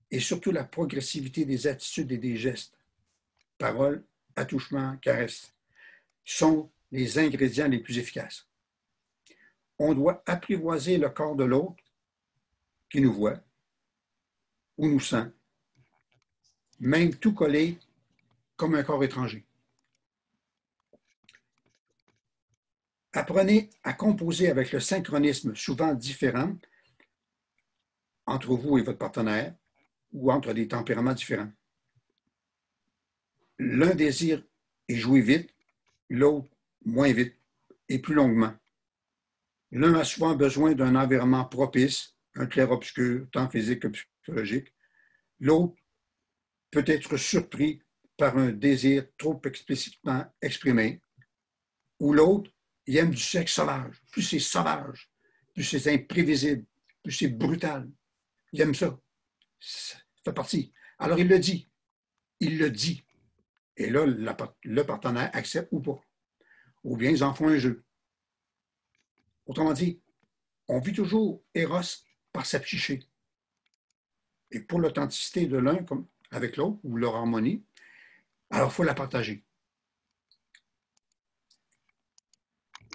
et surtout la progressivité des attitudes et des gestes, paroles, attouchements, caresses, sont les ingrédients les plus efficaces. On doit apprivoiser le corps de l'autre qui nous voit ou nous sent, même tout collé comme un corps étranger. Apprenez à composer avec le synchronisme souvent différent entre vous et votre partenaire ou entre des tempéraments différents. L'un désire et jouit vite, l'autre moins vite et plus longuement. L'un a souvent besoin d'un environnement propice, un clair-obscur, tant physique que psychologique. L'autre peut être surpris par un désir trop explicitement exprimé, ou l'autre, il aime du sexe sauvage. Plus c'est sauvage, plus c'est imprévisible, plus c'est brutal. Il aime ça. Ça fait partie. Alors, il le dit. Il le dit. Et là, le partenaire accepte ou pas. Ou bien ils en font un jeu. Autrement dit, on vit toujours Eros par sa psyché. Et pour l'authenticité de l'un comme avec l'autre, ou leur harmonie, alors il faut la partager.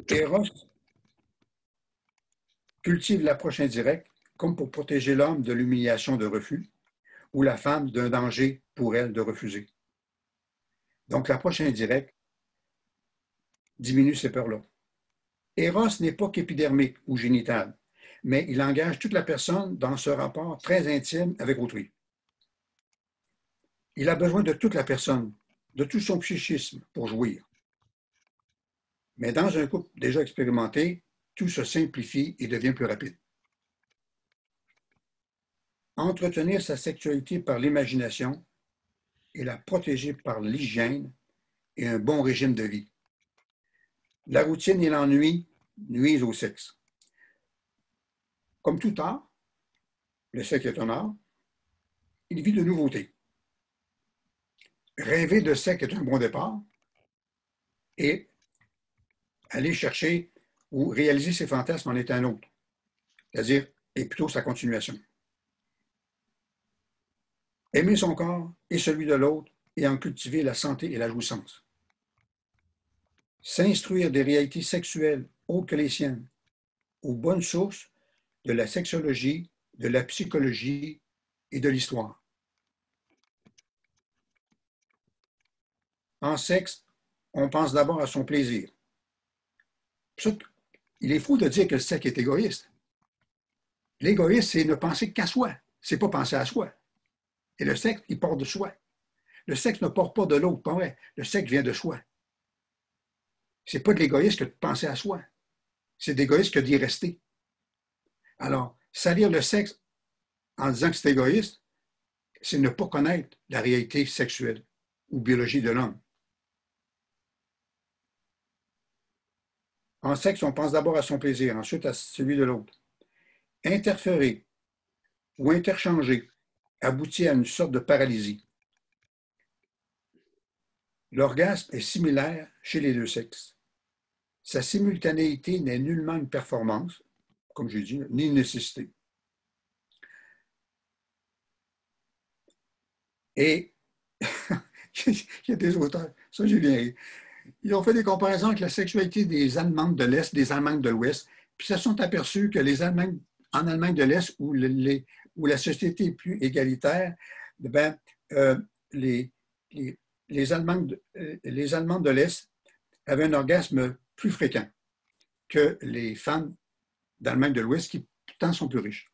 Eros cultive l'approche indirecte comme pour protéger l'homme de l'humiliation de refus ou la femme d'un danger pour elle de refuser. Donc l'approche indirecte diminue ces peurs-là. Eros n'est pas qu'épidermique ou génital, mais il engage toute la personne dans ce rapport très intime avec autrui. Il a besoin de toute la personne, de tout son psychisme pour jouir. Mais dans un couple déjà expérimenté, tout se simplifie et devient plus rapide. Entretenir sa sexualité par l'imagination et la protéger par l'hygiène et un bon régime de vie. La routine et l'ennui nuisent au sexe. Comme tout art, le sexe est un art, il vit de nouveautés. Rêver de sexe est un bon départ et aller chercher ou réaliser ses fantasmes en est un autre, c'est-à-dire est plutôt sa continuation. Aimer son corps et celui de l'autre et en cultiver la santé et la jouissance. S'instruire des réalités sexuelles autres que les siennes, aux bonnes sources de la sexologie, de la psychologie et de l'histoire. En sexe, on pense d'abord à son plaisir. Il est fou de dire que le sexe est égoïste. L'égoïsme, c'est ne penser qu'à soi. C'est pas penser à soi. Et le sexe, il part de soi. Le sexe ne part pas de l'autre, pas vrai. Le sexe vient de soi. C'est pas de l'égoïsme que de penser à soi. C'est d'égoïsme que d'y rester. Alors, salir le sexe en disant que c'est égoïste, c'est ne pas connaître la réalité sexuelle ou biologie de l'homme. En sexe, on pense d'abord à son plaisir, ensuite à celui de l'autre. Interférer ou interchanger aboutit à une sorte de paralysie. L'orgasme est similaire chez les deux sexes. Sa simultanéité n'est nullement une performance, comme j'ai dit, ni une nécessité. Et il y a des auteurs, ça j'ai bien ri. Ils ont fait des comparaisons avec la sexualité des Allemandes de l'Est, des Allemandes de l'Ouest, puis ils se sont aperçus que les Allemands, en Allemagne de l'Est, où la société est plus égalitaire, ben, les Allemandes de l'Est avaient un orgasme plus fréquent que les femmes d'Allemagne de l'Ouest qui pourtant sont plus riches.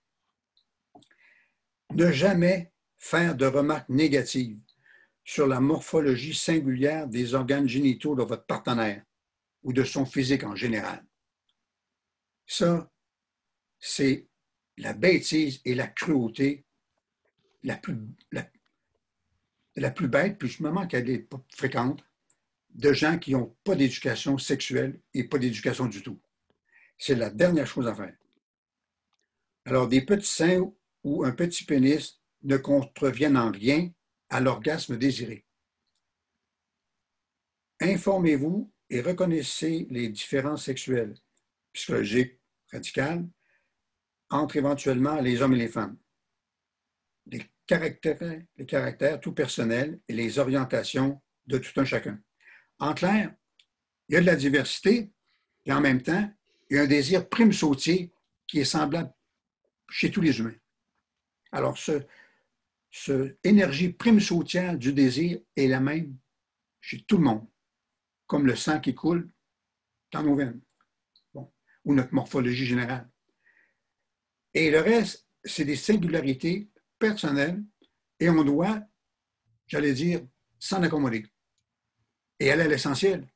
Ne jamais faire de remarques négatives sur la morphologie singulière des organes génitaux de votre partenaire ou de son physique en général. Ça, c'est la bêtise et la cruauté la plus bête, puis je me manque qu'elle est fréquente, de gens qui n'ont pas d'éducation sexuelle et pas d'éducation du tout. C'est la dernière chose à faire. Alors, des petits seins ou un petit pénis ne contreviennent en rien à l'orgasme désiré. Informez-vous et reconnaissez les différences sexuelles, psychologiques, radicales, entre éventuellement les hommes et les femmes. Les caractères tout personnels et les orientations de tout un chacun. En clair, il y a de la diversité et en même temps, il y a un désir prime sautier qui est semblable chez tous les humains. Alors, cette énergie prime sautière du désir est la même chez tout le monde, comme le sang qui coule dans nos veines, ou notre morphologie générale. Et le reste, c'est des singularités personnelles et on doit, j'allais dire, s'en accommoder et aller à l'essentiel,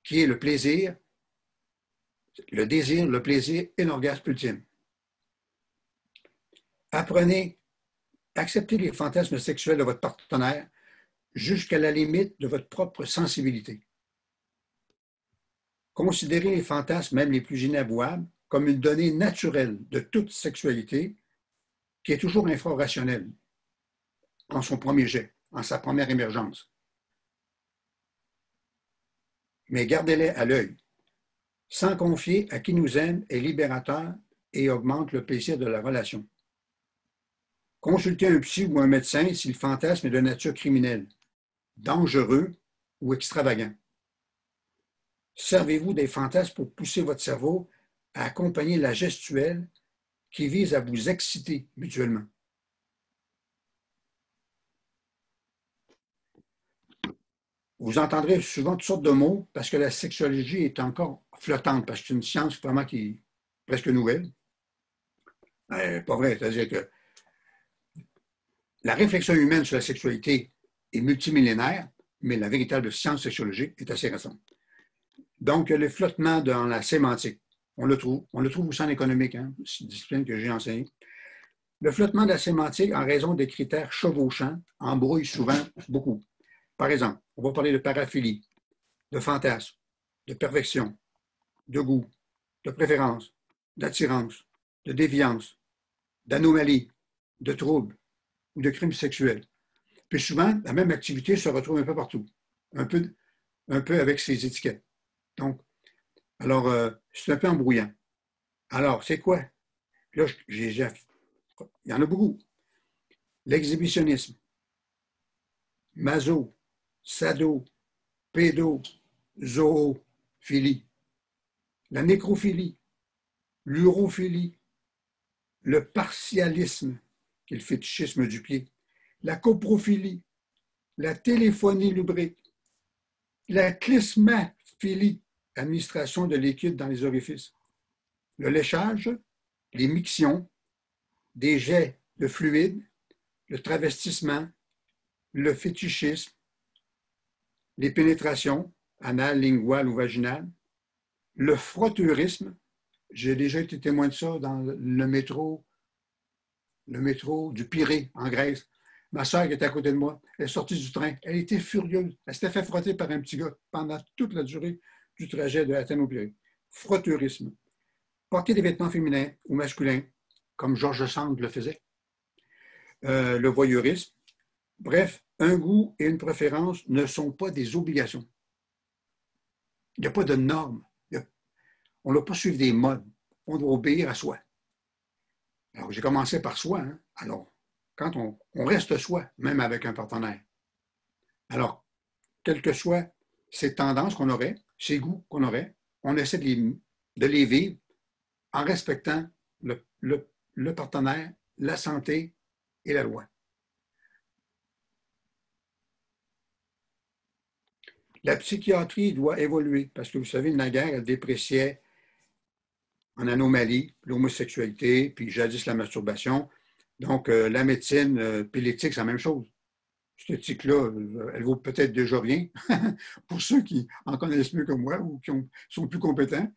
qui est le plaisir, le désir, le plaisir et l'orgasme ultime. Apprenez, acceptez les fantasmes sexuels de votre partenaire jusqu'à la limite de votre propre sensibilité. Considérez les fantasmes, même les plus inavouables, comme une donnée naturelle de toute sexualité qui est toujours infrarationnelle en son premier jet, en sa première émergence. Mais gardez-les à l'œil. Sans confier à qui nous aime est libérateur et augmente le plaisir de la relation. Consultez un psy ou un médecin si le fantasme est de nature criminelle, dangereux ou extravagant. Servez-vous des fantasmes pour pousser votre cerveau à accompagner la gestuelle qui vise à vous exciter mutuellement. Vous entendrez souvent toutes sortes de mots parce que la sexologie est encore flottante, parce que c'est une science vraiment qui est presque nouvelle. Pas vrai, c'est-à-dire que la réflexion humaine sur la sexualité est multimillénaire, mais la véritable science sexologique est assez récente. Donc, le flottement dans la sémantique, on le trouve aussi en économique, hein, c'est une discipline que j'ai enseignée. Le flottement de la sémantique, en raison des critères chevauchants, embrouille souvent beaucoup. Par exemple, on va parler de paraphilie, de fantasme, de perfection, de goût, de préférence, d'attirance, de déviance, d'anomalie, de trouble ou de crime sexuel. Puis souvent, la même activité se retrouve un peu partout, un peu avec ses étiquettes. Donc, alors, c'est un peu embrouillant. Alors, c'est quoi? Là, il y en a beaucoup. L'exhibitionnisme, maso, sado, pédo, zoophilie, la nécrophilie, l'urophilie, le partialisme, qui est le fétichisme du pied, la coprophilie, la téléphonie lubrique, la clismaphilie, administration de liquide dans les orifices, le léchage, les mictions, des jets de fluide, le travestissement, le fétichisme, les pénétrations anales, linguales ou vaginales, le frotteurisme. J'ai déjà été témoin de ça dans le métro du Pirée, en Grèce. Ma soeur qui était à côté de moi, elle est sortie du train. Elle était furieuse. Elle s'était fait frotter par un petit gars pendant toute la durée du trajet de Athènes au Pirée. Frotteurisme. Porter des vêtements féminins ou masculins, comme Georges Sand le faisait. Le voyeurisme. Bref, un goût et une préférence ne sont pas des obligations. Il n'y a pas de normes. On ne doit pas suivre des modes. On doit obéir à soi. Alors, j'ai commencé par soi. Hein? Alors, quand on reste soi, même avec un partenaire. Alors, quelles que soient ces tendances qu'on aurait, ces goûts qu'on aurait, on essaie de les vivre en respectant le partenaire, la santé et la loi. La psychiatrie doit évoluer parce que vous savez, naguère, elle dépréciait en anomalie l'homosexualité, puis jadis la masturbation. Donc, la médecine, puis l'éthique, c'est la même chose. Cette éthique-là, elle vaut peut-être déjà rien pour ceux qui en connaissent mieux que moi ou qui sont plus compétents.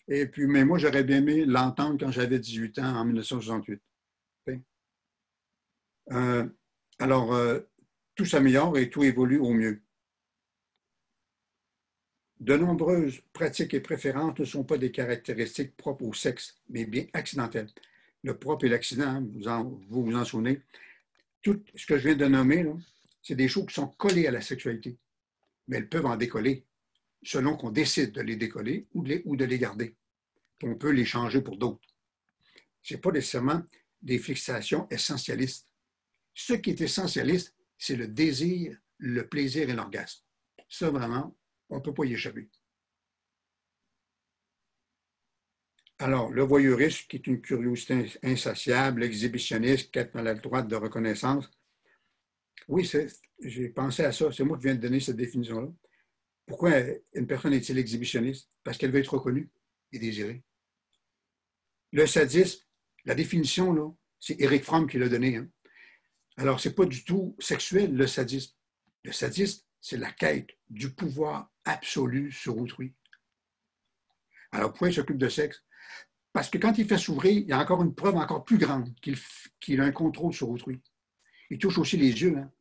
Et puis, mais moi, j'aurais bien aimé l'entendre quand j'avais 18 ans en 1968. Euh, alors, tout s'améliore et tout évolue au mieux. De nombreuses pratiques et préférences ne sont pas des caractéristiques propres au sexe, mais bien accidentelles. Le propre et l'accident, vous vous en souvenez. Tout ce que je viens de nommer, c'est des choses qui sont collées à la sexualité, mais elles peuvent en décoller selon qu'on décide de les décoller ou de les garder. On peut les changer pour d'autres. Ce n'est pas nécessairement des fixations essentialistes. Ce qui est essentialiste, c'est le désir, le plaisir et l'orgasme. Ça, vraiment, on ne peut pas y échapper. Alors, le voyeurisme, qui est une curiosité insatiable, exhibitionniste, quête maladroite de reconnaissance. Oui, j'ai pensé à ça. C'est moi qui viens de donner cette définition-là. Pourquoi une personne est-il exhibitionniste? Parce qu'elle veut être reconnue et désirée. Le sadisme, la définition, là, c'est Eric Fromm qui l'a donné. Hein. Alors, ce n'est pas du tout sexuel, le sadisme. Le sadisme, c'est la quête du pouvoir absolu sur autrui. Alors, pourquoi il s'occupe de sexe? Parce que quand il fait s'ouvrir, il y a encore une preuve encore plus grande qu'il a un contrôle sur autrui. Il touche aussi les yeux. Hein?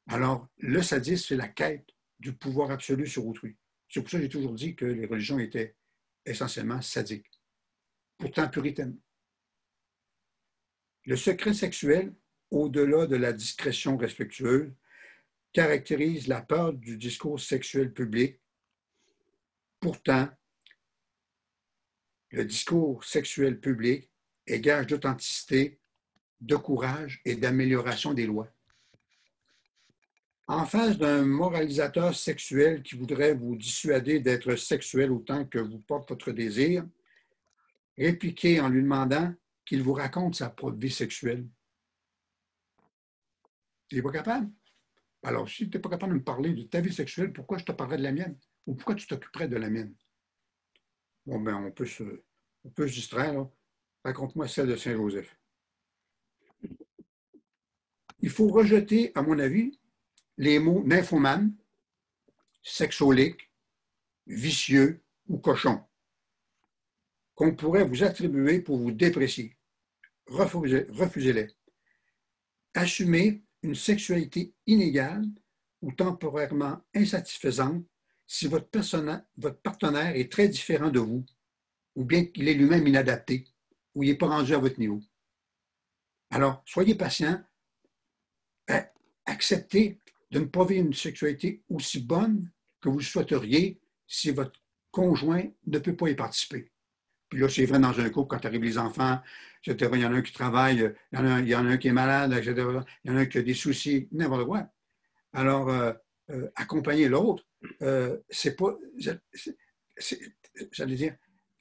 Alors, le sadisme, c'est la quête du pouvoir absolu sur autrui. C'est pour ça que j'ai toujours dit que les religions étaient essentiellement sadiques. pourtant puritaine. Le secret sexuel, au-delà de la discrétion respectueuse, caractérise la peur du discours sexuel public. Pourtant, le discours sexuel public est gage d'authenticité, de courage et d'amélioration des lois. En face d'un moralisateur sexuel qui voudrait vous dissuader d'être sexuel autant que vous porte votre désir, répliquez en lui demandant qu'il vous raconte sa propre vie sexuelle. Tu n'es pas capable? Alors, si tu n'es pas capable de me parler de ta vie sexuelle, pourquoi je te parlerais de la mienne? Ou pourquoi tu t'occuperais de la mienne? Bon, ben, on peut se distraire, là. Raconte-moi celle de Saint-Joseph. Il faut rejeter, à mon avis, les mots nymphomane, sexolique, vicieux ou cochon qu'on pourrait vous attribuer pour vous déprécier. Refusez-les. Assumez une sexualité inégale ou temporairement insatisfaisante si votre partenaire est très différent de vous, ou bien qu'il est lui-même inadapté, ou il n'est pas rendu à votre niveau. Alors, soyez patient, acceptez de ne pas vivre une sexualité aussi bonne que vous le souhaiteriez si votre conjoint ne peut pas y participer. Puis là, c'est vrai dans un couple, quand arrivent les enfants, etc., il y en a un qui travaille, il y en a un qui est malade, etc., il y en a un qui a des soucis, n'importe quoi. Alors, accompagner l'autre, c'est pas, j'allais dire,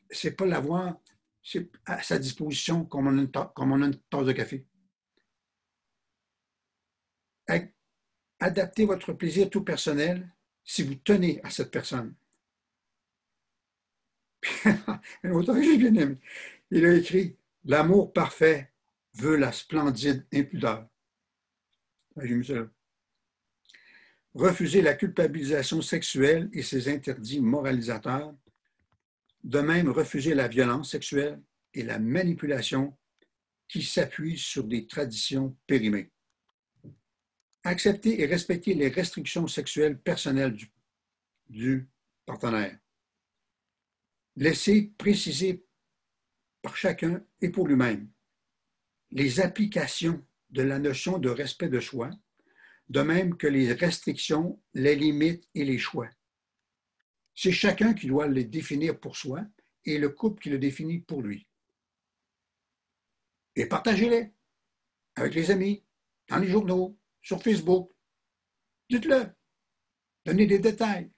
c'est pas l'avoir à sa disposition comme on a une tasse de café. Adaptez votre plaisir tout personnel si vous tenez à cette personne. Un auteur que j'ai bien aimé, il a écrit « L'amour parfait veut la splendide impudeur ». J'ai mis ça là. Refusez la culpabilisation sexuelle et ses interdits moralisateurs. De même, refusez la violence sexuelle et la manipulation qui s'appuient sur des traditions périmées. Acceptez et respectez les restrictions sexuelles personnelles du partenaire. Laissez préciser par chacun et pour lui-même les applications de la notion de respect de soi, de même que les restrictions, les limites et les choix. C'est chacun qui doit les définir pour soi et le couple qui le définit pour lui. Et partagez-les avec les amis, dans les journaux, sur Facebook. Dites-le. Donnez des détails.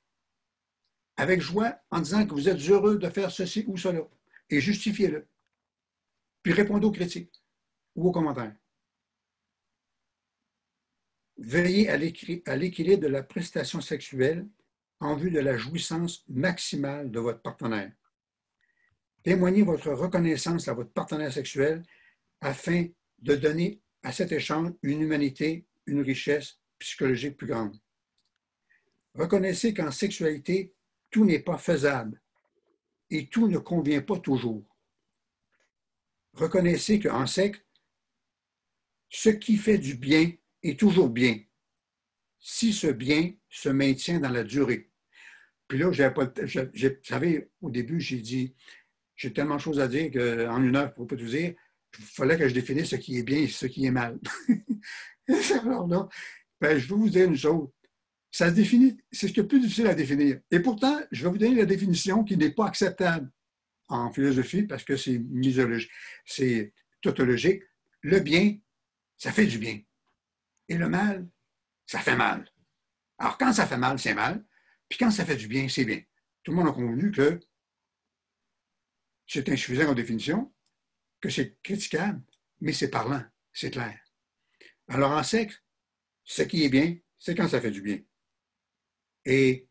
Avec joie, en disant que vous êtes heureux de faire ceci ou cela. Et justifiez-le. Puis répondez aux critiques ou aux commentaires. Veillez à l'équilibre de la prestation sexuelle en vue de la jouissance maximale de votre partenaire. Témoignez votre reconnaissance à votre partenaire sexuel afin de donner à cet échange une humanité, une richesse psychologique plus grande. Reconnaissez qu'en sexualité, tout n'est pas faisable et tout ne convient pas toujours. Reconnaissez qu'en sexe, ce qui fait du bien est toujours bien, si ce bien se maintient dans la durée. Puis là, vous savez, au début, j'ai dit, j'ai tellement de choses à dire qu'en une heure, pour ne pas tout dire, il fallait que je définisse ce qui est bien et ce qui est mal. Alors là, ben, je vais vous dire une chose. Ça se définit, c'est ce qui est le plus difficile à définir. Et pourtant, je vais vous donner la définition qui n'est pas acceptable en philosophie parce que c'est misologique, c'est tautologique. Le bien, ça fait du bien. Et le mal, ça fait mal. Alors, quand ça fait mal, c'est mal. Puis quand ça fait du bien, c'est bien. Tout le monde a convenu que c'est insuffisant en définition, que c'est critiquable, mais c'est parlant, c'est clair. Alors, en sexe, ce qui est bien, c'est quand ça fait du bien. Et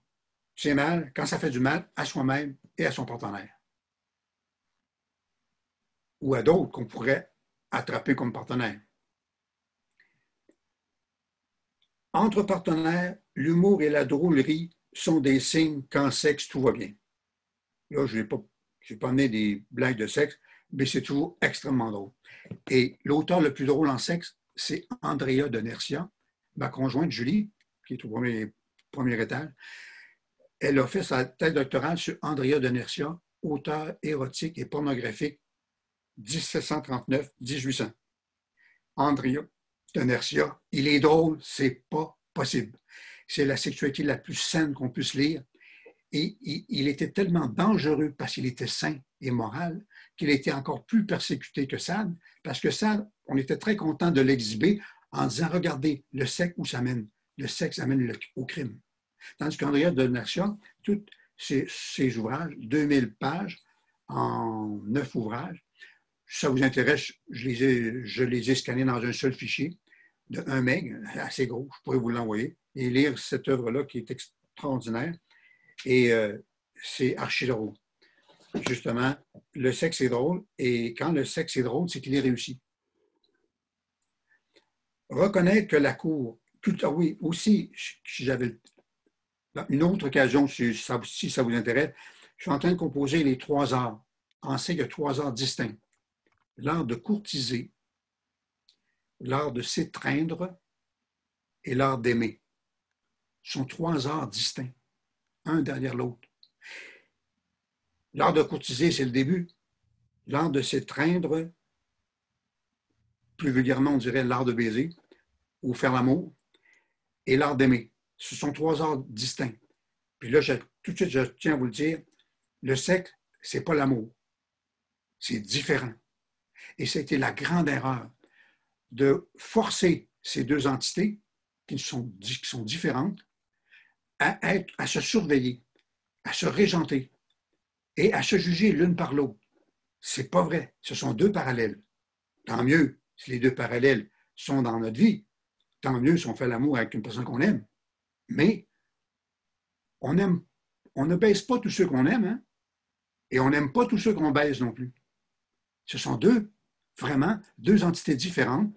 c'est mal quand ça fait du mal à soi-même et à son partenaire. Ou à d'autres qu'on pourrait attraper comme partenaires. Entre partenaires, l'humour et la drôlerie sont des signes qu'en sexe, tout va bien. Là, je n'ai pas amené des blagues de sexe, mais c'est toujours extrêmement drôle. Et l'auteur le plus drôle en sexe, c'est Andrea de Nercia, ma conjointe Julie, qui est au premier étage. Elle a fait sa thèse doctorale sur Andrea de Nercia, auteur érotique et pornographique 1739-1800. Andrea de Nercia, il est drôle, c'est pas possible. C'est la sexualité la plus saine qu'on puisse lire. Et il était tellement dangereux parce qu'il était sain et moral qu'il a été encore plus persécuté que Sade, parce que Sade, on était très content de l'exhiber en disant, regardez, le sexe où ça mène. Le sexe amène au crime. Tandis qu'Andrea de Nercia, tous ses ouvrages, 2000 pages en 9 ouvrages, si ça vous intéresse, je les ai scannés dans un seul fichier de 1 meg, assez gros, je pourrais vous l'envoyer, et lire cette œuvre-là qui est extraordinaire. Et c'est archi drôle. Justement, le sexe est drôle, et quand le sexe est drôle, c'est qu'il est réussi. Reconnaître que la cour, ah oui, aussi, si j'avais une autre occasion, si ça vous intéresse, je suis en train de composer les 3 arts. On sait qu'il y a 3 arts distincts. L'art de courtiser, l'art de s'étreindre et l'art d'aimer. Ce sont 3 arts distincts, un derrière l'autre. L'art de courtiser, c'est le début. L'art de s'étreindre, plus vulgairement, on dirait l'art de baiser ou faire l'amour, et l'art d'aimer. Ce sont 3 arts distincts. Puis là, tout de suite, je tiens à vous le dire, le sexe, ce n'est pas l'amour. C'est différent. Et c'était la grande erreur de forcer ces 2 entités qui sont différentes à se surveiller, à se régenter et à se juger l'une par l'autre. C'est pas vrai. Ce sont 2 parallèles. Tant mieux si les 2 parallèles sont dans notre vie. Tant mieux si on fait l'amour avec une personne qu'on aime. Mais on ne baise pas tous ceux qu'on aime, hein? Et on n'aime pas tous ceux qu'on baise non plus. Ce sont vraiment 2 entités différentes.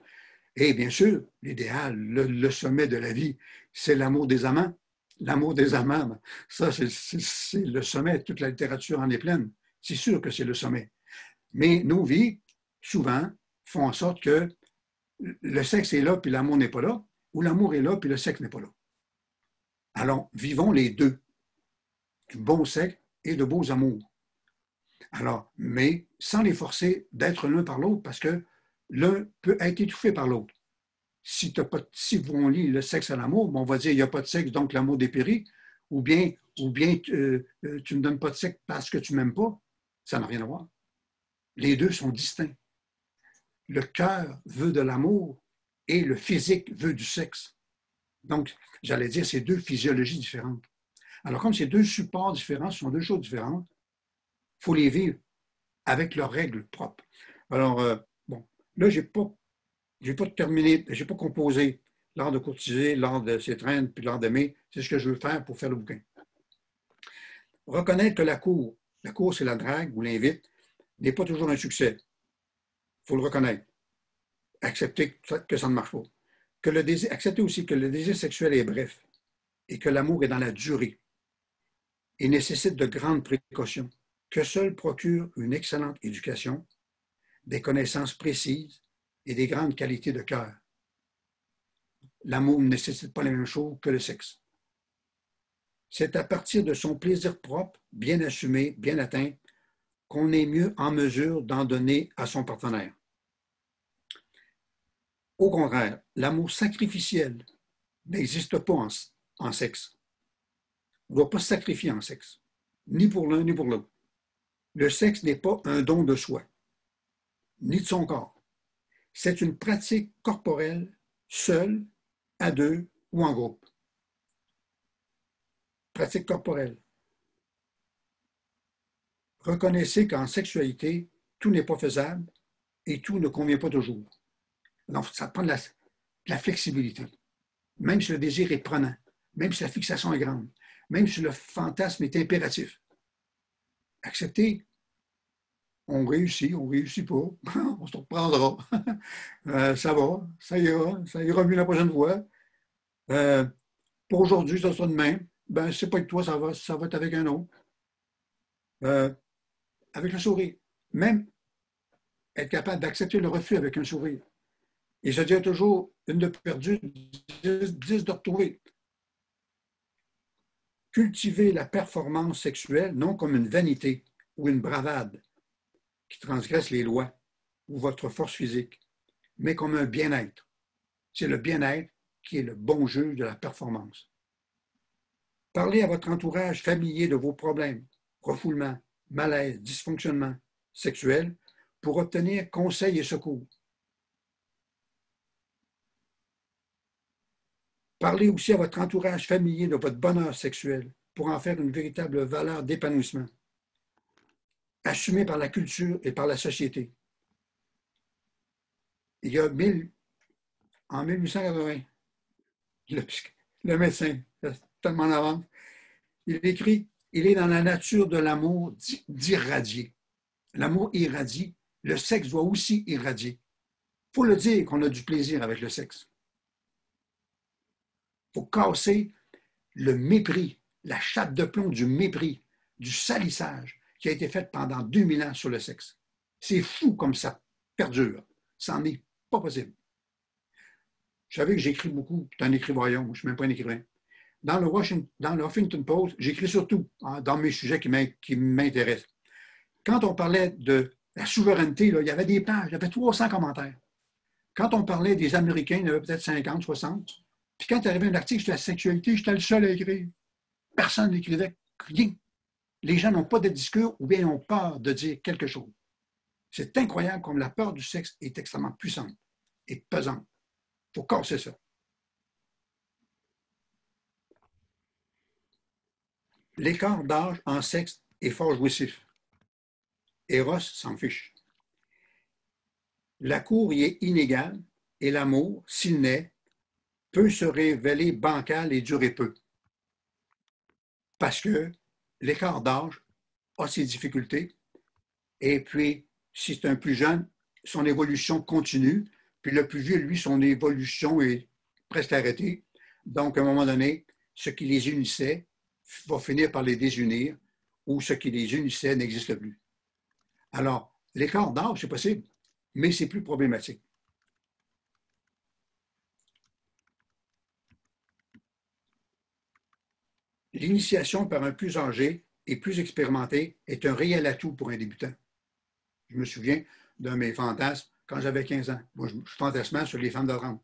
Et bien sûr, l'idéal, le sommet de la vie, c'est l'amour des amants. L'amour des amants, ça, c'est le sommet. Toute la littérature en est pleine. C'est sûr que c'est le sommet. Mais nos vies, souvent, font en sorte que le sexe est là, puis l'amour n'est pas là, ou l'amour est là, puis le sexe n'est pas là. Alors, vivons les 2, du bon sexe et de beaux amours. Alors, mais sans les forcer d'être l'un par l'autre, parce que l'un peut être étouffé par l'autre. Si on lit le sexe à l'amour, on va dire il n'y a pas de sexe, donc l'amour dépérit, ou bien tu ne me donnes pas de sexe parce que tu ne m'aimes pas. Ça n'a rien à voir. Les 2 sont distincts. Le cœur veut de l'amour et le physique veut du sexe. Donc, j'allais dire, c'est 2 physiologies différentes. Alors, comme ces 2 supports différents, ce sont 2 choses différentes, il faut les vivre avec leurs règles propres. Alors, bon, là, je n'ai pas terminé, je n'ai pas composé l'art de courtiser, l'art de s'étreindre, puis l'art d'aimer. C'est ce que je veux faire pour faire le bouquin. Reconnaître que la cour, c'est la drague ou l'invite, n'est pas toujours un succès. Il faut le reconnaître. Accepter que ça ne marche pas. Accepter aussi que le désir sexuel est bref et que l'amour est dans la durée et nécessite de grandes précautions, que seule procure une excellente éducation, des connaissances précises et des grandes qualités de cœur. L'amour ne nécessite pas la même chose que le sexe. C'est à partir de son plaisir propre, bien assumé, bien atteint, qu'on est mieux en mesure d'en donner à son partenaire. Au contraire, l'amour sacrificiel n'existe pas en sexe. On ne doit pas se sacrifier en sexe, ni pour l'un ni pour l'autre. Le sexe n'est pas un don de soi, ni de son corps. C'est une pratique corporelle, seule, à 2 ou en groupe. Pratique corporelle. Reconnaissez qu'en sexualité, tout n'est pas faisable et tout ne convient pas toujours. Donc, ça prend de la flexibilité. Même si le désir est prenant, même si la fixation est grande, même si le fantasme est impératif. Accepter, on réussit pas, on se reprendra. Ça va, ça ira mieux la prochaine fois. Pour aujourd'hui, ça sera demain. Ben, c'est pas avec toi, ça va être avec un autre. Avec le sourire. Même être capable d'accepter le refus avec un sourire. Et se dire toujours, une de perdue, 10 de retrouvée. Cultiver la performance sexuelle non comme une vanité ou une bravade qui transgresse les lois, ou votre force physique, mais comme un bien-être. C'est le bien-être qui est le bon juge de la performance. Parlez à votre entourage familier de vos problèmes, refoulement, malaise, dysfonctionnement sexuel pour obtenir conseils et secours. Parlez aussi à votre entourage familier de votre bonheur sexuel pour en faire une véritable valeur d'épanouissement, assumée par la culture et par la société. Il y a en 1880, le médecin, tellement en avance, il écrit, il est dans la nature de l'amour d'irradier. L'amour irradie, le sexe doit aussi irradier. Il faut le dire qu'on a du plaisir avec le sexe. Il faut casser le mépris, la chape de plomb du mépris, du salissage qui a été fait pendant 2000 ans sur le sexe. C'est fou comme ça perdure. Ça n'en est pas possible. Vous savez que j'écris beaucoup, c'est un écrivaillon, je ne suis même pas un écrivain. Dans le Huffington Post, j'écris surtout dans mes sujets qui m'intéressent. Quand on parlait de la souveraineté, là, il y avait des pages, il y avait 300 commentaires. Quand on parlait des Américains, il y en avait peut-être 50, 60. Puis quand il arrivait un article sur la sexualité, j'étais le seul à écrire. Personne n'écrivait rien. Les gens n'ont pas de discours ou bien ont peur de dire quelque chose. C'est incroyable comme la peur du sexe est extrêmement puissante et pesante. Il faut casser ça. L'écart d'âge en sexe est fort jouissif. Eros s'en fiche. La cour y est inégale et l'amour, s'il naît, peut se révéler bancal et durer peu. Parce que l'écart d'âge a ses difficultés et puis, si c'est un plus jeune, son évolution continue, puis le plus vieux, lui, son évolution est presque arrêtée. Donc, à un moment donné, ce qui les unissait va finir par les désunir ou ce qui les unissait n'existe plus. Alors, l'écart d'âge, c'est possible, mais c'est plus problématique. L'initiation par un plus âgé et plus expérimenté est un réel atout pour un débutant. Je me souviens d'un de mes fantasmes quand j'avais 15 ans. Moi, je fantasmais sur les femmes de 30.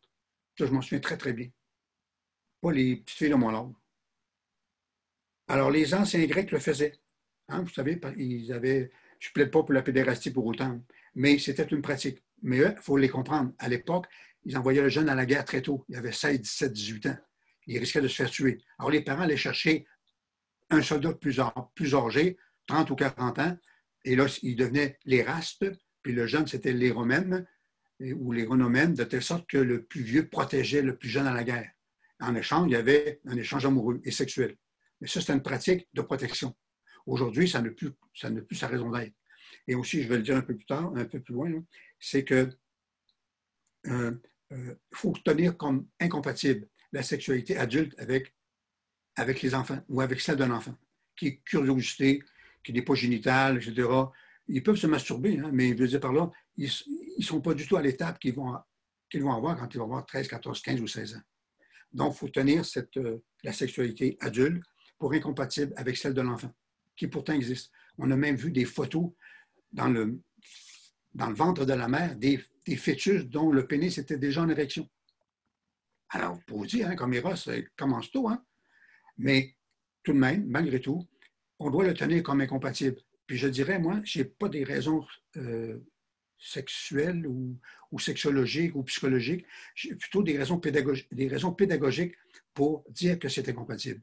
Ça, je m'en souviens très, très bien. Pas les petites filles de mon âge. Alors, les anciens Grecs le faisaient. Hein, vous savez, ils avaient, je ne plaide pas pour la pédérastie pour autant, mais c'était une pratique. Mais eux, il faut les comprendre. À l'époque, ils envoyaient le jeune à la guerre très tôt. Il avait 16, 17, 18 ans. Il risquait de se faire tuer. Alors, les parents allaient chercher un soldat plus âgé, 30 ou 40 ans, et là, ils devenaient les rastes, puis le jeune, c'était les romaines ou les renomènes, de telle sorte que le plus vieux protégeait le plus jeune à la guerre. En échange, il y avait un échange amoureux et sexuel. Mais ça, c'est une pratique de protection. Aujourd'hui, ça n'a plus sa raison d'être. Et aussi, je vais le dire un peu plus tard, un peu plus loin, c'est que faut tenir comme incompatible la sexualité adulte avec les enfants ou avec celle d'un enfant, qui est curiosité, qui n'est pas génitale, etc. Ils peuvent se masturber, hein, mais je veux dire par là, ils ne sont pas du tout à l'étape qu'ils vont avoir quand ils vont avoir 13, 14, 15 ou 16 ans. Donc, il faut tenir la sexualité adulte pour incompatible avec celle de l'enfant, qui pourtant existe. On a même vu des photos dans le ventre de la mère, des fœtus dont le pénis était déjà en érection. Alors, pour vous dire, hein, comme Eros, ça commence tôt, hein, mais tout de même, malgré tout, on doit le tenir comme incompatible. Puis je dirais, moi, je n'ai pas des raisons sexuelles ou sexologiques ou psychologiques, j'ai plutôt des raisons pédagogiques pour dire que c'est incompatible.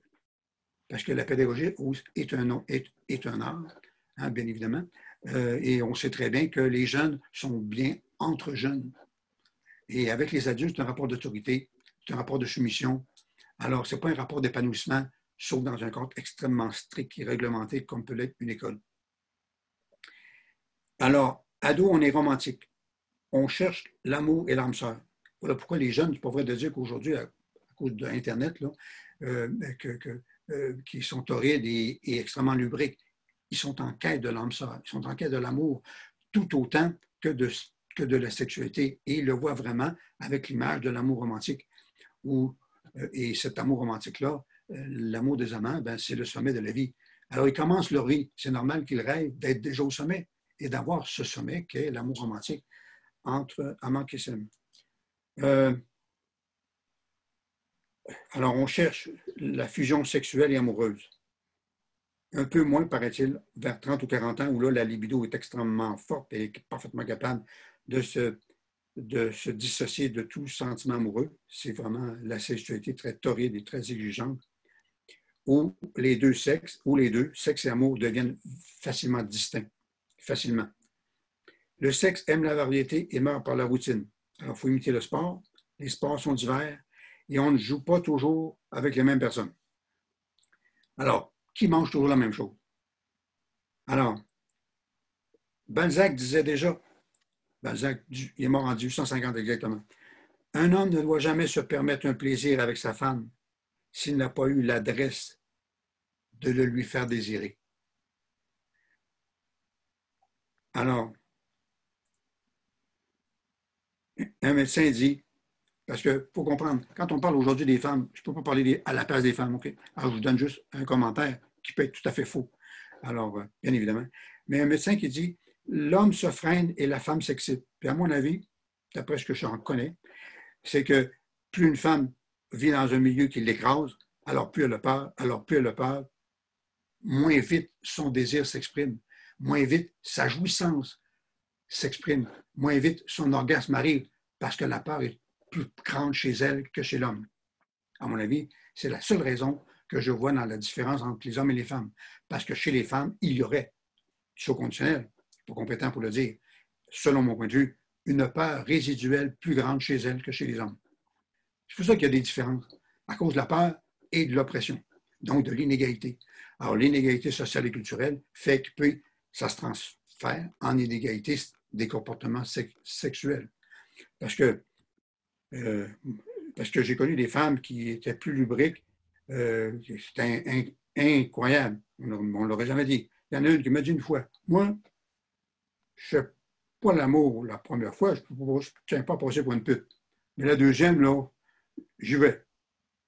Parce que la pédagogie est un art, hein, bien évidemment, et on sait très bien que les jeunes sont bien entre jeunes. Et avec les adultes, c'est un rapport d'autorité, c'est un rapport de soumission. Alors, ce n'est pas un rapport d'épanouissement, sauf dans un cadre extrêmement strict et réglementé comme peut l'être une école. Alors, ado, on est romantique. On cherche l'amour et l'âme sœur. Voilà pourquoi les jeunes, je ne pas vrai de dire qu'aujourd'hui, à cause de l'Internet, qui sont torrides et extrêmement lubriques, ils sont en quête de l'âme sœur, ils sont en quête de l'amour tout autant que de la sexualité. Et ils le voient vraiment avec l'image de l'amour romantique. Et cet amour romantique-là, l'amour des amants, ben, c'est le sommet de la vie. Alors, ils commencent leur vie. C'est normal qu'ils rêvent d'être déjà au sommet et d'avoir ce sommet qu'est l'amour romantique. entre amants qui s'aiment. Alors, on cherche la fusion sexuelle et amoureuse. Un peu moins, paraît-il, vers 30 ou 40 ans, où là, la libido est extrêmement forte et parfaitement capable de se dissocier de tout sentiment amoureux. C'est vraiment la sexualité très torride et très exigeante, où les deux, sexe et amour, deviennent facilement distincts, facilement. Le sexe aime la variété et meurt par la routine. Alors, il faut imiter le sport. Les sports sont divers et on ne joue pas toujours avec les mêmes personnes. Alors, qui mange toujours la même chose? Alors, Balzac disait déjà, Balzac, il est mort en 1850 exactement, un homme ne doit jamais se permettre un plaisir avec sa femme s'il n'a pas eu l'adresse de le lui faire désirer. Alors, un médecin dit, parce qu'il faut comprendre, quand on parle aujourd'hui des femmes, je ne peux pas parler à la place des femmes, OK? Alors, je vous donne juste un commentaire qui peut être tout à fait faux. Alors, bien évidemment. Mais un médecin qui dit, l'homme se freine et la femme s'excite. Puis à mon avis, d'après ce que j'en connais, c'est que plus une femme vit dans un milieu qui l'écrase, alors plus elle a peur, moins vite son désir s'exprime, moins vite sa jouissance s'exprime, moins vite son orgasme arrive, parce que la peur est plus grande chez elle que chez l'homme. À mon avis, c'est la seule raison que je vois dans la différence entre les hommes et les femmes. Parce que chez les femmes, il y aurait, sur conditionnel, je ne suis pas compétent pour le dire, selon mon point de vue, une peur résiduelle plus grande chez elles que chez les hommes. C'est pour ça qu'il y a des différences, à cause de la peur et de l'oppression, donc de l'inégalité. Alors, l'inégalité sociale et culturelle fait que ça se transfère en inégalité des comportements sexuels. Parce que j'ai connu des femmes qui étaient plus lubriques. C'était incroyable. On ne l'aurait jamais dit. Il y en a une qui m'a dit une fois, moi, je ne fais pas l'amour la première fois, je ne tiens pas à passer pour une pute. Mais la deuxième, là, j'y vais.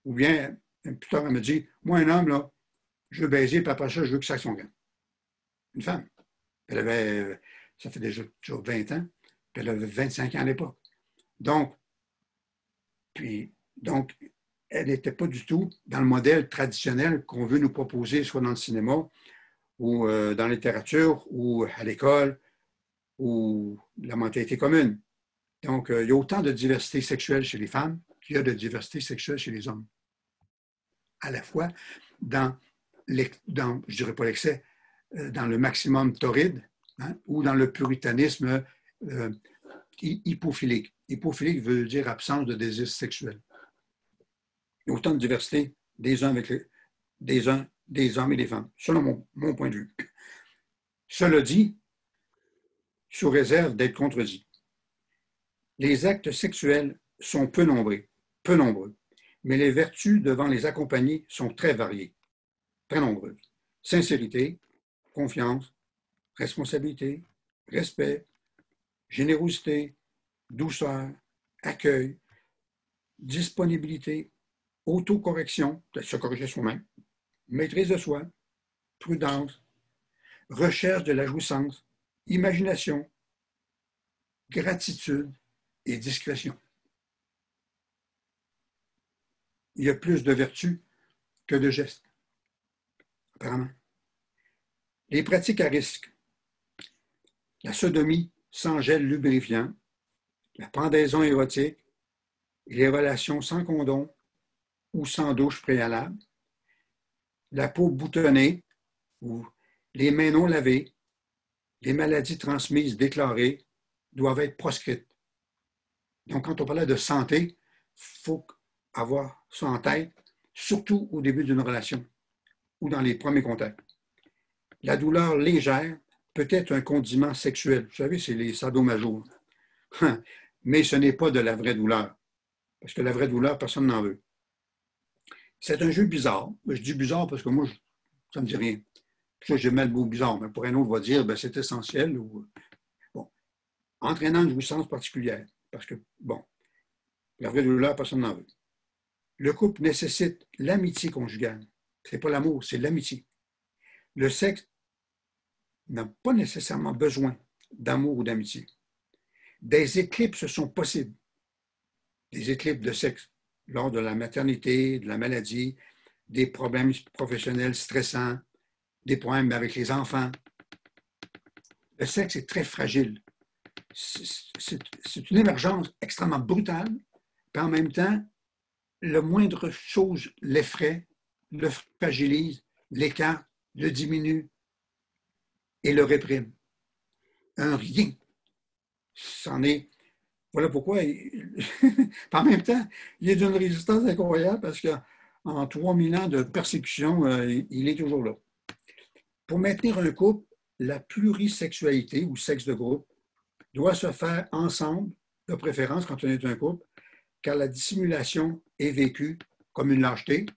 Ou bien, plus tard, elle me dit, moi, un homme, là, je veux baiser, puis après ça, je veux que ça son grand. Une femme. Elle avait, ça fait déjà 20 ans, puis elle avait 25 ans à l'époque. Donc, elle n'était pas du tout dans le modèle traditionnel qu'on veut nous proposer, soit dans le cinéma, ou dans la littérature, ou à l'école, ou la mentalité commune. Donc, il y a autant de diversité sexuelle chez les femmes qu'il y a de diversité sexuelle chez les hommes. À la fois dans je dirais pas l'excès, dans le maximum torride, hein, ou dans le puritanisme hypophilique. Hypophilique veut dire absence de désir sexuel. Il y a autant de diversité des hommes et des femmes, selon mon point de vue. Cela dit, sous réserve d'être contredit. Les actes sexuels sont peu nombreux, mais les vertus devant les accompagner sont très variées, très nombreuses. Sincérité, confiance, responsabilité, respect, générosité, douceur, accueil, disponibilité, autocorrection, se corriger soi-même, maîtrise de soi, prudence, recherche de la jouissance, imagination, gratitude et discrétion. Il y a plus de vertus que de gestes, apparemment. Les pratiques à risque. La sodomie sans gel lubrifiant, la pendaison érotique, les relations sans condom ou sans douche préalable, la peau boutonnée ou les mains non lavées, les maladies transmises déclarées doivent être proscrites. Donc, quand on parlait de santé, il faut avoir ça en tête, surtout au début d'une relation ou dans les premiers contacts. La douleur légère peut être un condiment sexuel. Vous savez, c'est les sadomaso. Mais ce n'est pas de la vraie douleur. Parce que la vraie douleur, personne n'en veut. C'est un jeu bizarre. Je dis bizarre parce que moi, ça ne me dit rien. Ça, j'ai mal le mot bizarre, mais pour un autre, on va dire ben, c'est essentiel. Ou, bon, entraînant une jouissance particulière. Parce que, bon, la vraie douleur, personne n'en veut. Le couple nécessite l'amitié conjugale. Ce n'est pas l'amour, c'est l'amitié. Le sexe n'a pas nécessairement besoin d'amour ou d'amitié. Des éclipses sont possibles, des éclipses de sexe lors de la maternité, de la maladie, des problèmes professionnels stressants, des problèmes avec les enfants. Le sexe est très fragile. C'est une émergence extrêmement brutale, puis en même temps, le moindre chose l'effraie, le fragilise, l'écarte, le diminue et le réprime. Un rien. C'en est. Voilà pourquoi, en même temps, il est d'une résistance incroyable parce qu'en 3000 ans de persécution, il est toujours là. Pour maintenir un couple, la plurisexualité ou sexe de groupe doit se faire ensemble, de préférence quand on est un couple, car la dissimulation est vécue comme une lâcheté,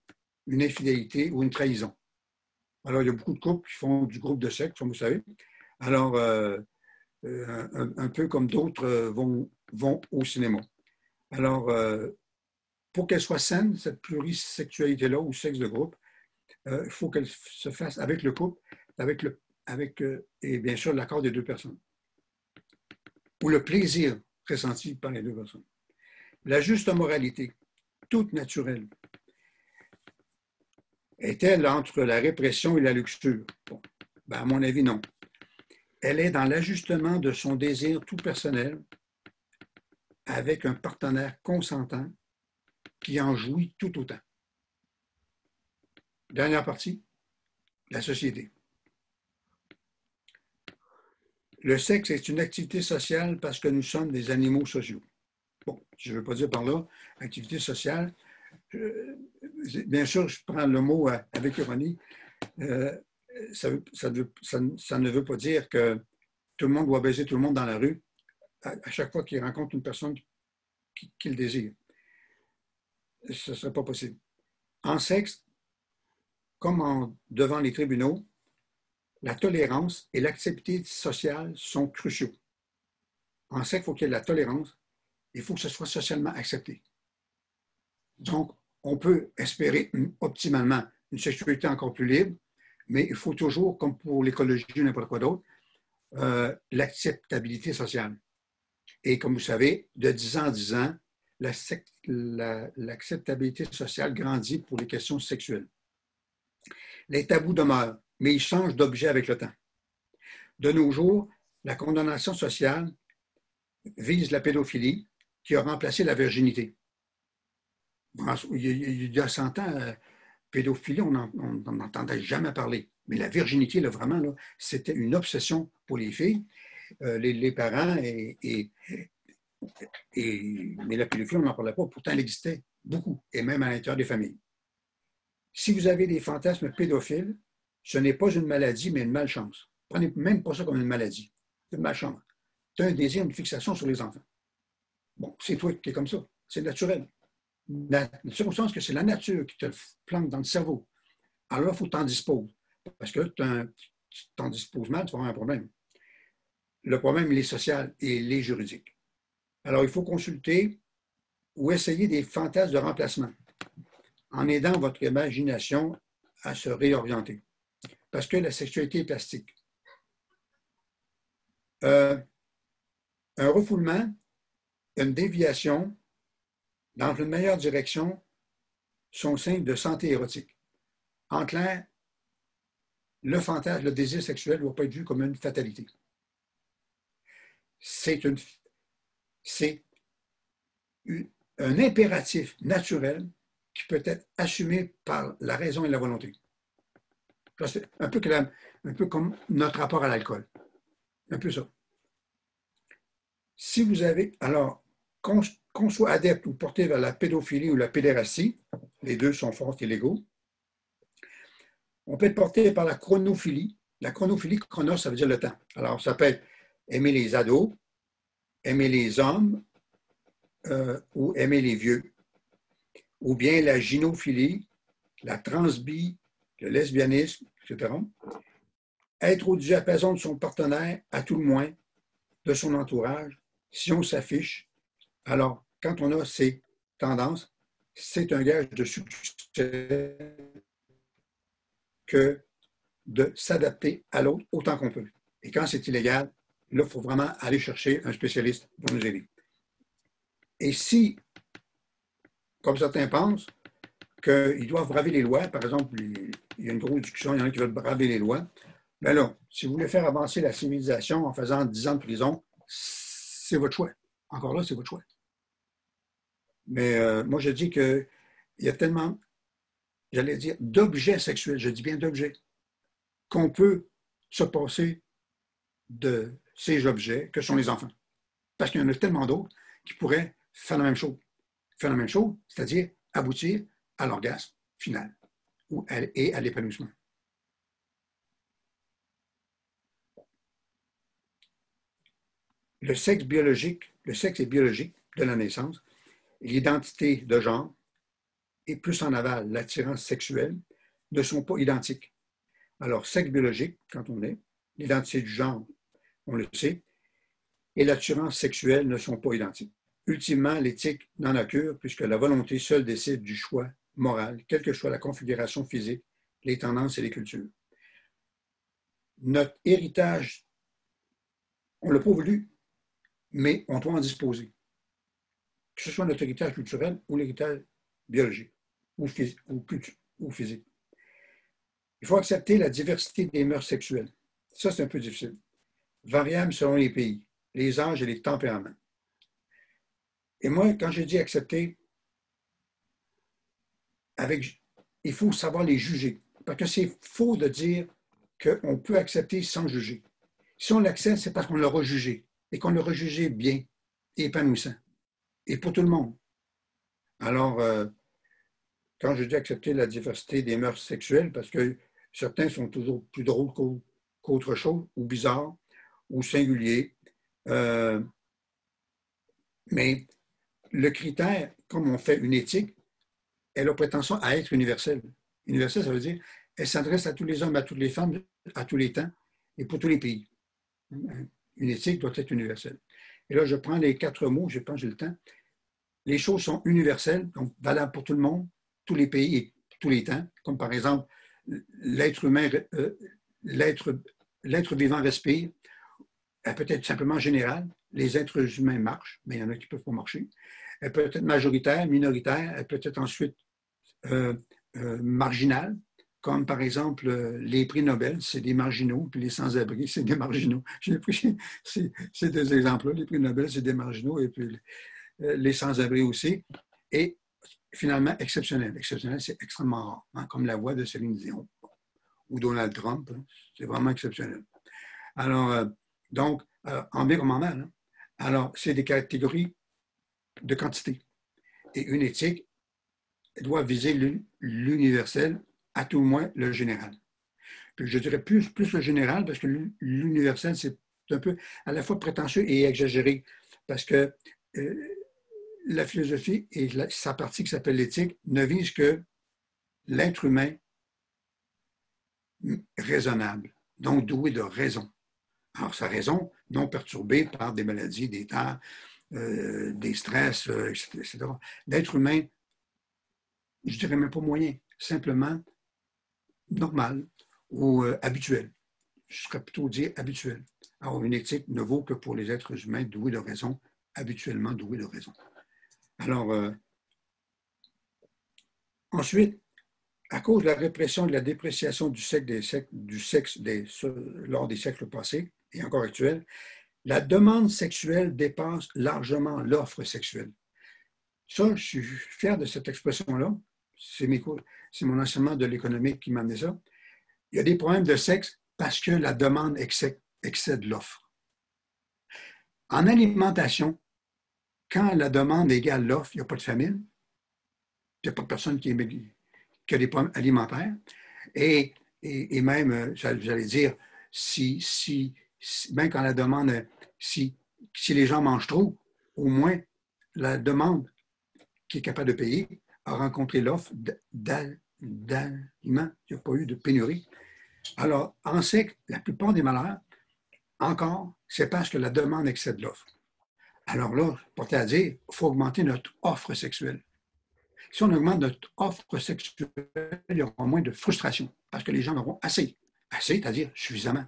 une infidélité ou une trahison. Alors, il y a beaucoup de couples qui font du groupe de sexe, comme vous savez. Alors, un peu comme d'autres vont au cinéma. Alors, pour qu'elle soit saine, cette plurisexualité-là ou sexe de groupe, il faut qu'elle se fasse avec le couple, et bien sûr l'accord des deux personnes, ou le plaisir ressenti par les deux personnes. La juste moralité, toute naturelle, est-elle entre la répression et la luxure? Bon, ben à mon avis, non. Elle est dans l'ajustement de son désir tout personnel avec un partenaire consentant qui en jouit tout autant. Dernière partie, la société. Le sexe est une activité sociale parce que nous sommes des animaux sociaux. Bon, je ne veux pas dire par là activité sociale. Bien sûr, je prends le mot avec ironie. Ça ne veut pas dire que tout le monde doit baiser tout le monde dans la rue à chaque fois qu'il rencontre une personne qu'il désire. Ce ne serait pas possible. En sexe, comme devant les tribunaux, la tolérance et l'acceptation sociale sont cruciaux. En sexe, il faut qu'il y ait de la tolérance, il faut que ce soit socialement accepté. Donc, on peut espérer optimalement une sexualité encore plus libre, mais il faut toujours, comme pour l'écologie ou n'importe quoi d'autre, l'acceptabilité sociale. Et comme vous savez, de 10 ans en 10 ans, l'acceptabilité sociale grandit pour les questions sexuelles. Les tabous demeurent, mais ils changent d'objet avec le temps. De nos jours, la condamnation sociale vise la pédophilie qui a remplacé la virginité. Il y a 100 ans, pédophilie, on n'en entendait jamais parler. Mais la virginité, là, vraiment, là, c'était une obsession pour les filles, les parents, mais la pédophilie, on n'en parlait pas. Pourtant, elle existait beaucoup, et même à l'intérieur des familles. Si vous avez des fantasmes pédophiles, ce n'est pas une maladie, mais une malchance. Prenez même pas ça comme une maladie. C'est une malchance. Tu as un désir, une fixation sur les enfants. Bon, c'est toi qui es comme ça. C'est naturel. La circonstance que c'est la nature qui te plante dans le cerveau. Alors là, il faut que tu t'en disposes. Parce que tu t'en disposes mal, tu vas avoir un problème. Le problème, il est social et il est juridique. Alors, il faut consulter ou essayer des fantasmes de remplacement en aidant votre imagination à se réorienter. Parce que la sexualité est plastique. Un refoulement, une déviation dans une meilleure direction sont signes de santé érotique. En clair, le fantasme, le désir sexuel ne doit pas être vu comme une fatalité. C'est un impératif naturel qui peut être assumé par la raison et la volonté. C'est un peu comme notre rapport à l'alcool. Un peu ça. Si vous avez, alors, qu'on soit adepte ou porté vers la pédophilie ou la pédérastie, les deux sont forts et légaux, on peut être porté par la chronophilie. La chronophilie, chronos, ça veut dire le temps. Alors, ça peut être aimer les ados, aimer les hommes ou aimer les vieux. Ou bien la gynophilie, la transbi, le lesbianisme, etc. Être au diapason de son partenaire, à tout le moins, de son entourage, si on s'affiche. Alors, quand on a ces tendances, c'est un gage de succès que de s'adapter à l'autre autant qu'on peut. Et quand c'est illégal, là, il faut vraiment aller chercher un spécialiste pour nous aider. Et si, comme certains pensent, qu'ils doivent braver les lois, par exemple, il y a une grosse discussion, il y en a qui veulent braver les lois, bien là, si vous voulez faire avancer la civilisation en faisant 10 ans de prison, c'est votre choix. Encore là, c'est votre choix. Mais moi, je dis qu'il y a tellement, j'allais dire, d'objets sexuels, je dis bien d'objets, qu'on peut se passer de ces objets que sont les enfants. Parce qu'il y en a tellement d'autres qui pourraient faire la même chose. Faire la même chose, c'est-à-dire aboutir à l'orgasme final et à l'épanouissement. Le sexe est biologique de la naissance. L'identité de genre et plus en aval, l'attirance sexuelle ne sont pas identiques. Alors, sexe biologique, quand on est, l'identité du genre, on le sait, et l'attirance sexuelle ne sont pas identiques. Ultimement, l'éthique n'en a cure puisque la volonté seule décide du choix moral, quelle que soit la configuration physique, les tendances et les cultures. Notre héritage, on ne l'a pas voulu, mais on doit en disposer. Que ce soit notre héritage culturel ou l'héritage biologique ou physique. Il faut accepter la diversité des mœurs sexuelles. Ça, c'est un peu difficile. Variable selon les pays, les âges et les tempéraments. Et moi, quand je dis accepter, il faut savoir les juger. Parce que c'est faux de dire qu'on peut accepter sans juger. Si on l'accepte, c'est parce qu'on l'aura jugé et qu'on l'aura jugé bien et épanouissant. Et pour tout le monde. Alors, quand je dis accepter la diversité des mœurs sexuelles, parce que certains sont toujours plus drôles qu'autre chose, ou bizarres, ou singuliers. Mais le critère, comme on fait une éthique, elle a prétention à être universelle. Universelle, ça veut dire elle s'adresse à tous les hommes, à toutes les femmes, à tous les temps et pour tous les pays. Une éthique doit être universelle. Et là, je prends les 4 mots, je pense que j'ai le temps. Les choses sont universelles, donc valables pour tout le monde, tous les pays et tous les temps, comme par exemple l'être humain, l'être vivant respire, elle peut être simplement générale, les êtres humains marchent, mais il y en a qui ne peuvent pas marcher. Elle peut être majoritaire, minoritaire, elle peut être ensuite marginale, comme par exemple les prix Nobel, c'est des marginaux, puis les sans-abri, c'est des marginaux. J'ai pris ces 2 exemples-là, les prix Nobel, c'est des marginaux, et puis les sans-abri aussi. Et finalement, exceptionnel. Exceptionnel, c'est extrêmement rare, hein, comme la voix de Céline Dion ou Donald Trump, hein, c'est vraiment exceptionnel. Alors, donc, en bien comme en mal. Hein. Alors, c'est des catégories de quantité. Et une éthique doit viser l'universel, à tout le moins le général. Puis je dirais plus le général, parce que l'universel, c'est un peu à la fois prétentieux et exagéré, parce que la philosophie et sa partie qui s'appelle l'éthique ne vise que l'être humain raisonnable, donc doué de raison. Alors, sa raison, non perturbée par des maladies, des tares, des stress, etc. L'être humain, je dirais même pas moyen, simplement normal ou habituel. Je serais plutôt dire habituel. Alors, une éthique ne vaut que pour les êtres humains doués de raison, habituellement doués de raison. Alors, ensuite, à cause de la répression et de la dépréciation du sexe lors des siècles passés et encore actuels, la demande sexuelle dépasse largement l'offre sexuelle. Ça, je suis fier de cette expression-là. C'est mon enseignement de l'économie qui m'a amené ça. Il y a des problèmes de sexe parce que la demande excède l'offre. En alimentation, quand la demande égale l'offre, il n'y a pas de famine, il n'y a pas de personne qui a des problèmes alimentaires. Et même, j'allais dire, même quand la demande, si les gens mangent trop, au moins la demande qui est capable de payer a rencontré l'offre d'aliments. Il n'y a pas eu de pénurie. Alors, on sait que la plupart des malheurs, encore, c'est parce que la demande excède l'offre. Alors là, porté à dire, il faut augmenter notre offre sexuelle. Si on augmente notre offre sexuelle, il y aura moins de frustration parce que les gens auront assez. Assez, c'est-à-dire suffisamment.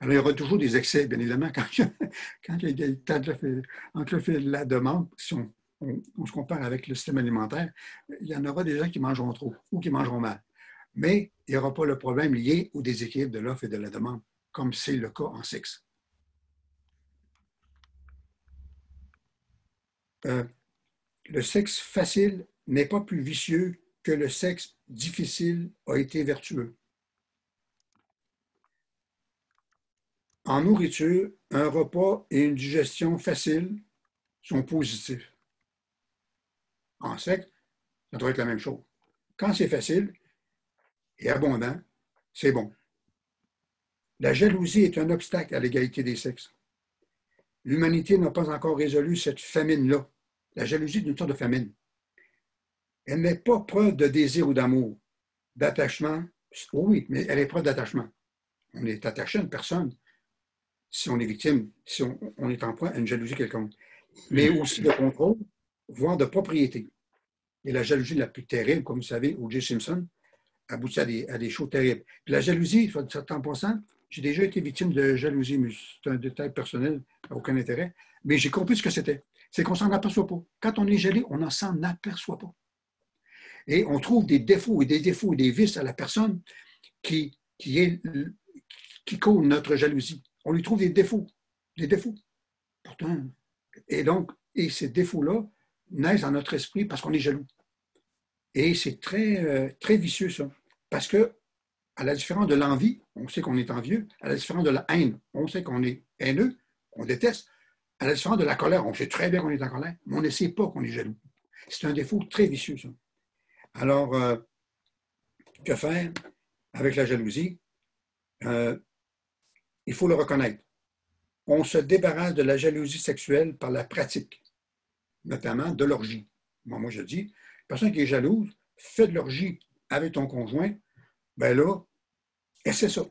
Alors, il y aura toujours des excès, bien évidemment, quand il y a égalité entre la demande, si on se compare avec le système alimentaire, il y en aura des gens qui mangeront trop ou qui mangeront mal. Mais il n'y aura pas le problème lié au déséquilibre de l'offre et de la demande, comme c'est le cas en sexe. Le sexe facile n'est pas plus vicieux que le sexe difficile a été vertueux. En nourriture, un repas et une digestion facile sont positifs. En sexe, ça doit être la même chose. Quand c'est facile et abondant, c'est bon. La jalousie est un obstacle à l'égalité des sexes. L'humanité n'a pas encore résolu cette famine-là. La jalousie est une sorte de famine. Elle n'est pas preuve de désir ou d'amour, d'attachement. Oui, mais elle est preuve d'attachement. On est attaché à une personne si on est victime, si on est en proie à une jalousie quelconque. Mais aussi de contrôle, voire de propriété. Et la jalousie la plus terrible, comme vous savez, O.J. Simpson, aboutit à des choses terribles. Puis la jalousie, soit dit en passant, j'ai déjà été victime de jalousie, mais c'est un détail personnel, aucun intérêt. Mais j'ai compris ce que c'était. C'est qu'on ne s'en aperçoit pas. Quand on est jaloux, on n'en s'en aperçoit pas. Et on trouve des défauts et des vices à la personne qui cause notre jalousie. On lui trouve des défauts. Des défauts. Pourtant, et ces défauts-là naissent dans notre esprit parce qu'on est jaloux. Et c'est très vicieux, ça. Parce que, à la différence de l'envie, on sait qu'on est envieux. À la différence de la haine, on sait qu'on est haineux, qu'on déteste. À la différence de la colère, on sait très bien qu'on est en colère, mais on ne sait pas qu'on est jaloux. C'est un défaut très vicieux, ça. Alors, que faire avec la jalousie? Il faut le reconnaître. On se débarrasse de la jalousie sexuelle par la pratique, notamment de l'orgie. Moi, je dis, personne qui est jalouse, fais de l'orgie avec ton conjoint, ben là, essaie ça.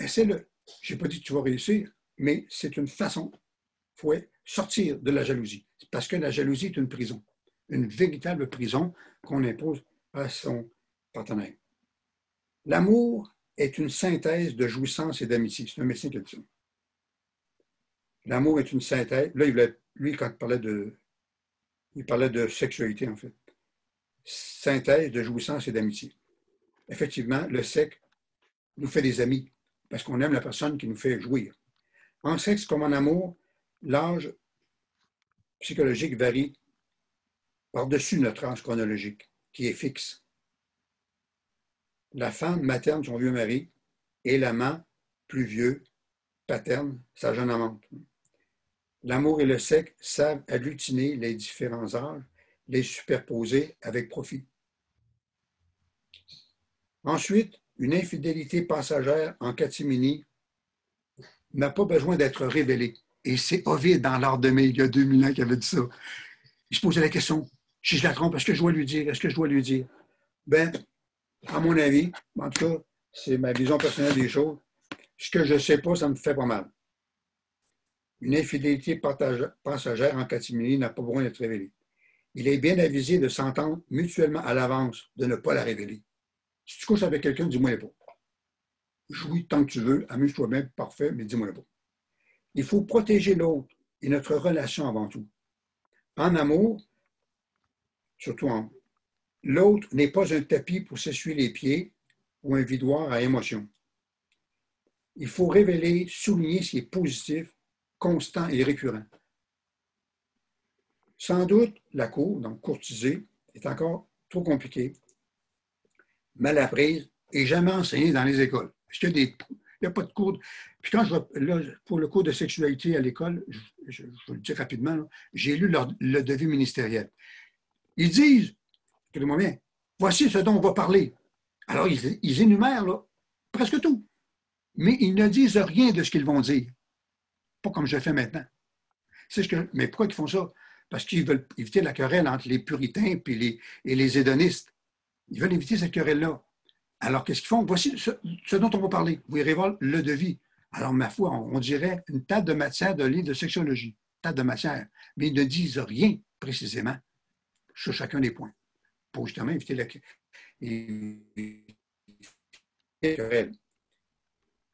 Essaie-le. Je n'ai pas dit que tu vas réussir, mais c'est une façon. Il faut sortir de la jalousie. Parce que la jalousie est une prison. Une véritable prison qu'on impose à son partenaire. L'amour est une synthèse de jouissance et d'amitié. C'est un médecin qui a dit ça. L'amour est une synthèse. Là, lui, quand il parlait de sexualité, en fait. Synthèse de jouissance et d'amitié. Effectivement, le sexe nous fait des amis parce qu'on aime la personne qui nous fait jouir. En sexe comme en amour, l'âge psychologique varie par-dessus notre âge chronologique, qui est fixe. La femme materne son vieux mari et l'amant, plus vieux, paterne sa jeune amante. L'amour et le sexe savent agglutiner les différents âges, les superposer avec profit. Ensuite, une infidélité passagère en catimini n'a pas besoin d'être révélée. Et c'est Ovide dans l'art de mai, il y a 2000 ans, qui avait dit ça. Il se posait la question, si je la trompe, est-ce que je dois lui dire? Est-ce que je dois lui dire? Ben, à mon avis, en tout cas, c'est ma vision personnelle des choses, ce que je ne sais pas, ça me fait pas mal. Une infidélité passagère en catimini n'a pas besoin d'être révélée. Il est bien avisé de s'entendre mutuellement à l'avance de ne pas la révéler. Si tu couches avec quelqu'un, dis-moi pas. Jouis tant que tu veux, amuse-toi bien, parfait, mais dis-moi pas. Il faut protéger l'autre et notre relation avant tout. En amour, surtout l'autre n'est pas un tapis pour s'essuyer les pieds ou un vidoir à émotions. Il faut révéler, souligner ce qui est positif, constant et récurrent. Sans doute, la cour, donc courtiser, est encore trop compliquée, mal apprise et jamais enseignée dans les écoles. Parce qu'il il n'y a pas de cours. Puis quand pour le cours de sexualité à l'école, je vous le dis rapidement, j'ai lu le devis ministériel. Ils disent, écoutez-moi bien, voici ce dont on va parler. Alors, ils énumèrent là, presque tout. Mais ils ne disent rien de ce qu'ils vont dire. Pas comme je fais maintenant. Mais pourquoi ils font ça? Parce qu'ils veulent éviter la querelle entre les puritains et les hédonistes. Ils veulent éviter cette querelle-là. Alors, qu'est-ce qu'ils font? Voici ce dont on va parler. Vous irez voir le devis. Alors, ma foi, on dirait une table de matière de livre de sexologie. Table de matière. Mais ils ne disent rien précisément sur chacun des points. Pour justement éviter la querelle.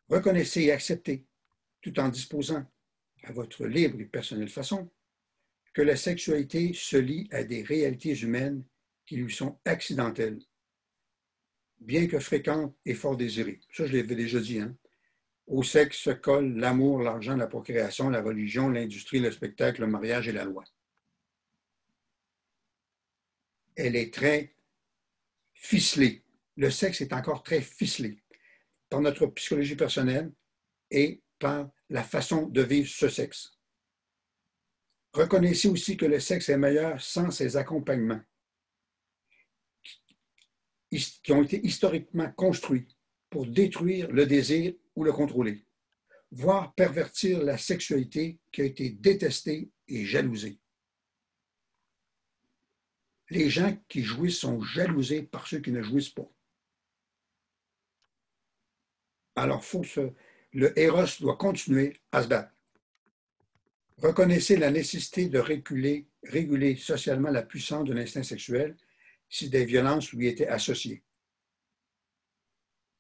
Reconnaissez et acceptez tout en disposant à votre libre et personnelle façon, que la sexualité se lie à des réalités humaines qui lui sont accidentelles, bien que fréquentes et fort désirées. Ça, je l'avais déjà dit, hein? Au sexe se collent l'amour, l'argent, la procréation, la religion, l'industrie, le spectacle, le mariage et la loi. Elle est très ficelée. Le sexe est encore très ficelé par notre psychologie personnelle et par la façon de vivre ce sexe. Reconnaissez aussi que le sexe est meilleur sans ses accompagnements qui ont été historiquement construits pour détruire le désir ou le contrôler, voire pervertir la sexualité qui a été détestée et jalousée. Les gens qui jouissent sont jalousés par ceux qui ne jouissent pas. Alors, le Eros doit continuer à se battre. Reconnaissez la nécessité de réguler socialement la puissance de l'instinct sexuel si des violences lui étaient associées.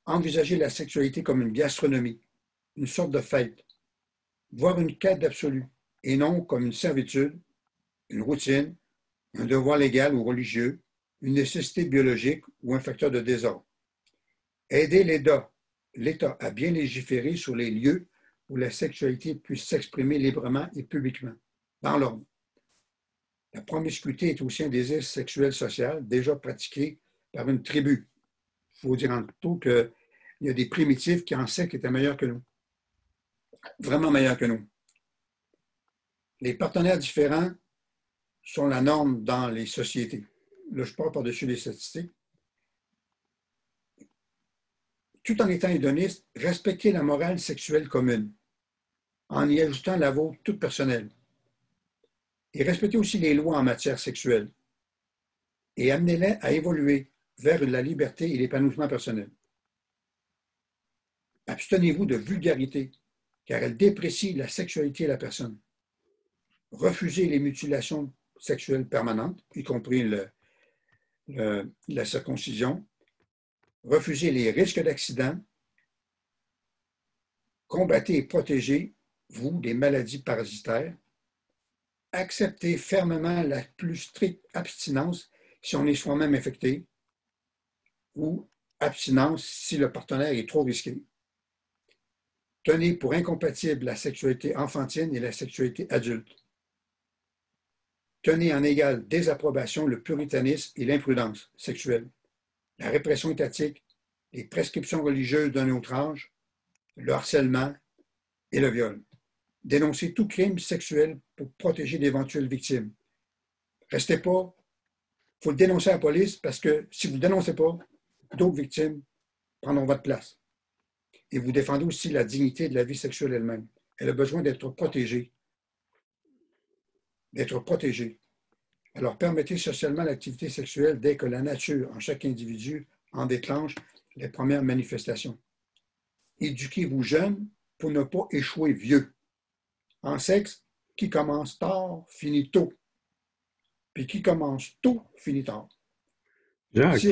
Envisagez la sexualité comme une gastronomie, une sorte de fête, voire une quête d'absolu, et non comme une servitude, une routine, un devoir légal ou religieux, une nécessité biologique ou un facteur de désordre. Aidez l'État à bien légiférer sur les lieux où la sexualité puisse s'exprimer librement et publiquement, dans l'ordre. La promiscuité est aussi un désir sexuel social déjà pratiqué par une tribu. Il faut dire en tout qu'il y a des primitifs qui en sait qui étaient meilleurs que nous, vraiment meilleurs que nous. Les partenaires différents sont la norme dans les sociétés. Là, je parle par-dessus les statistiques. Tout en étant hédoniste, respectez la morale sexuelle commune, en y ajoutant la vôtre toute personnelle. Et respectez aussi les lois en matière sexuelle. Et amenez-les à évoluer vers la liberté et l'épanouissement personnel. Abstenez-vous de vulgarité, car elle déprécie la sexualité de la personne. Refusez les mutilations sexuelles permanentes, y compris la circoncision. Refusez les risques d'accident. Combattez et protégez-vous des maladies parasitaires. Acceptez fermement la plus stricte abstinence si on est soi-même infecté ou abstinence si le partenaire est trop risqué. Tenez pour incompatible la sexualité enfantine et la sexualité adulte. Tenez en égale désapprobation le puritanisme et l'imprudence sexuelle, la répression étatique, les prescriptions religieuses d'un autre âge, le harcèlement et le viol. Dénoncez tout crime sexuel pour protéger d'éventuelles victimes. Restez pas, il faut le dénoncer à la police parce que si vous ne dénoncez pas, d'autres victimes prendront votre place. Et vous défendez aussi la dignité de la vie sexuelle elle-même. Elle a besoin d'être protégée. Alors, permettez socialement l'activité sexuelle dès que la nature en chaque individu en déclenche les premières manifestations. Éduquez-vous jeunes pour ne pas échouer vieux. En sexe, qui commence tard, finit tôt. Puis qui commence tôt, finit tard. Jacques.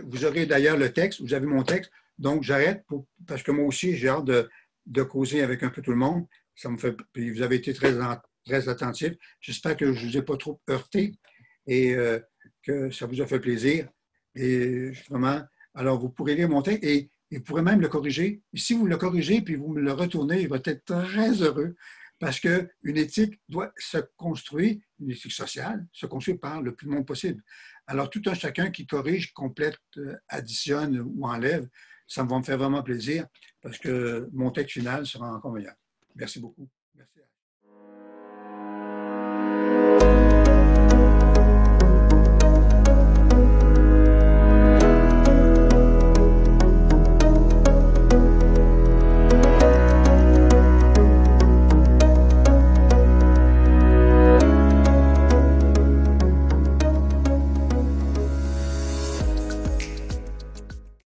Vous aurez d'ailleurs le texte, vous avez mon texte, donc j'arrête parce que moi aussi, j'ai hâte de causer avec un peu tout le monde. Ça me fait, puis vous avez été très attentifs. J'espère que je ne vous ai pas trop heurté et que ça vous a fait plaisir. Et vraiment, alors vous pourrez lire mon texte et vous pourrez même le corriger. Et si vous le corrigez puis vous me le retournez, il va être très heureux parce qu'une éthique doit se construire, une éthique sociale, se construire par le plus de monde possible. Alors, tout un chacun qui corrige, complète, additionne ou enlève, ça va me faire vraiment plaisir parce que mon texte final sera encore meilleur. Merci beaucoup. Merci.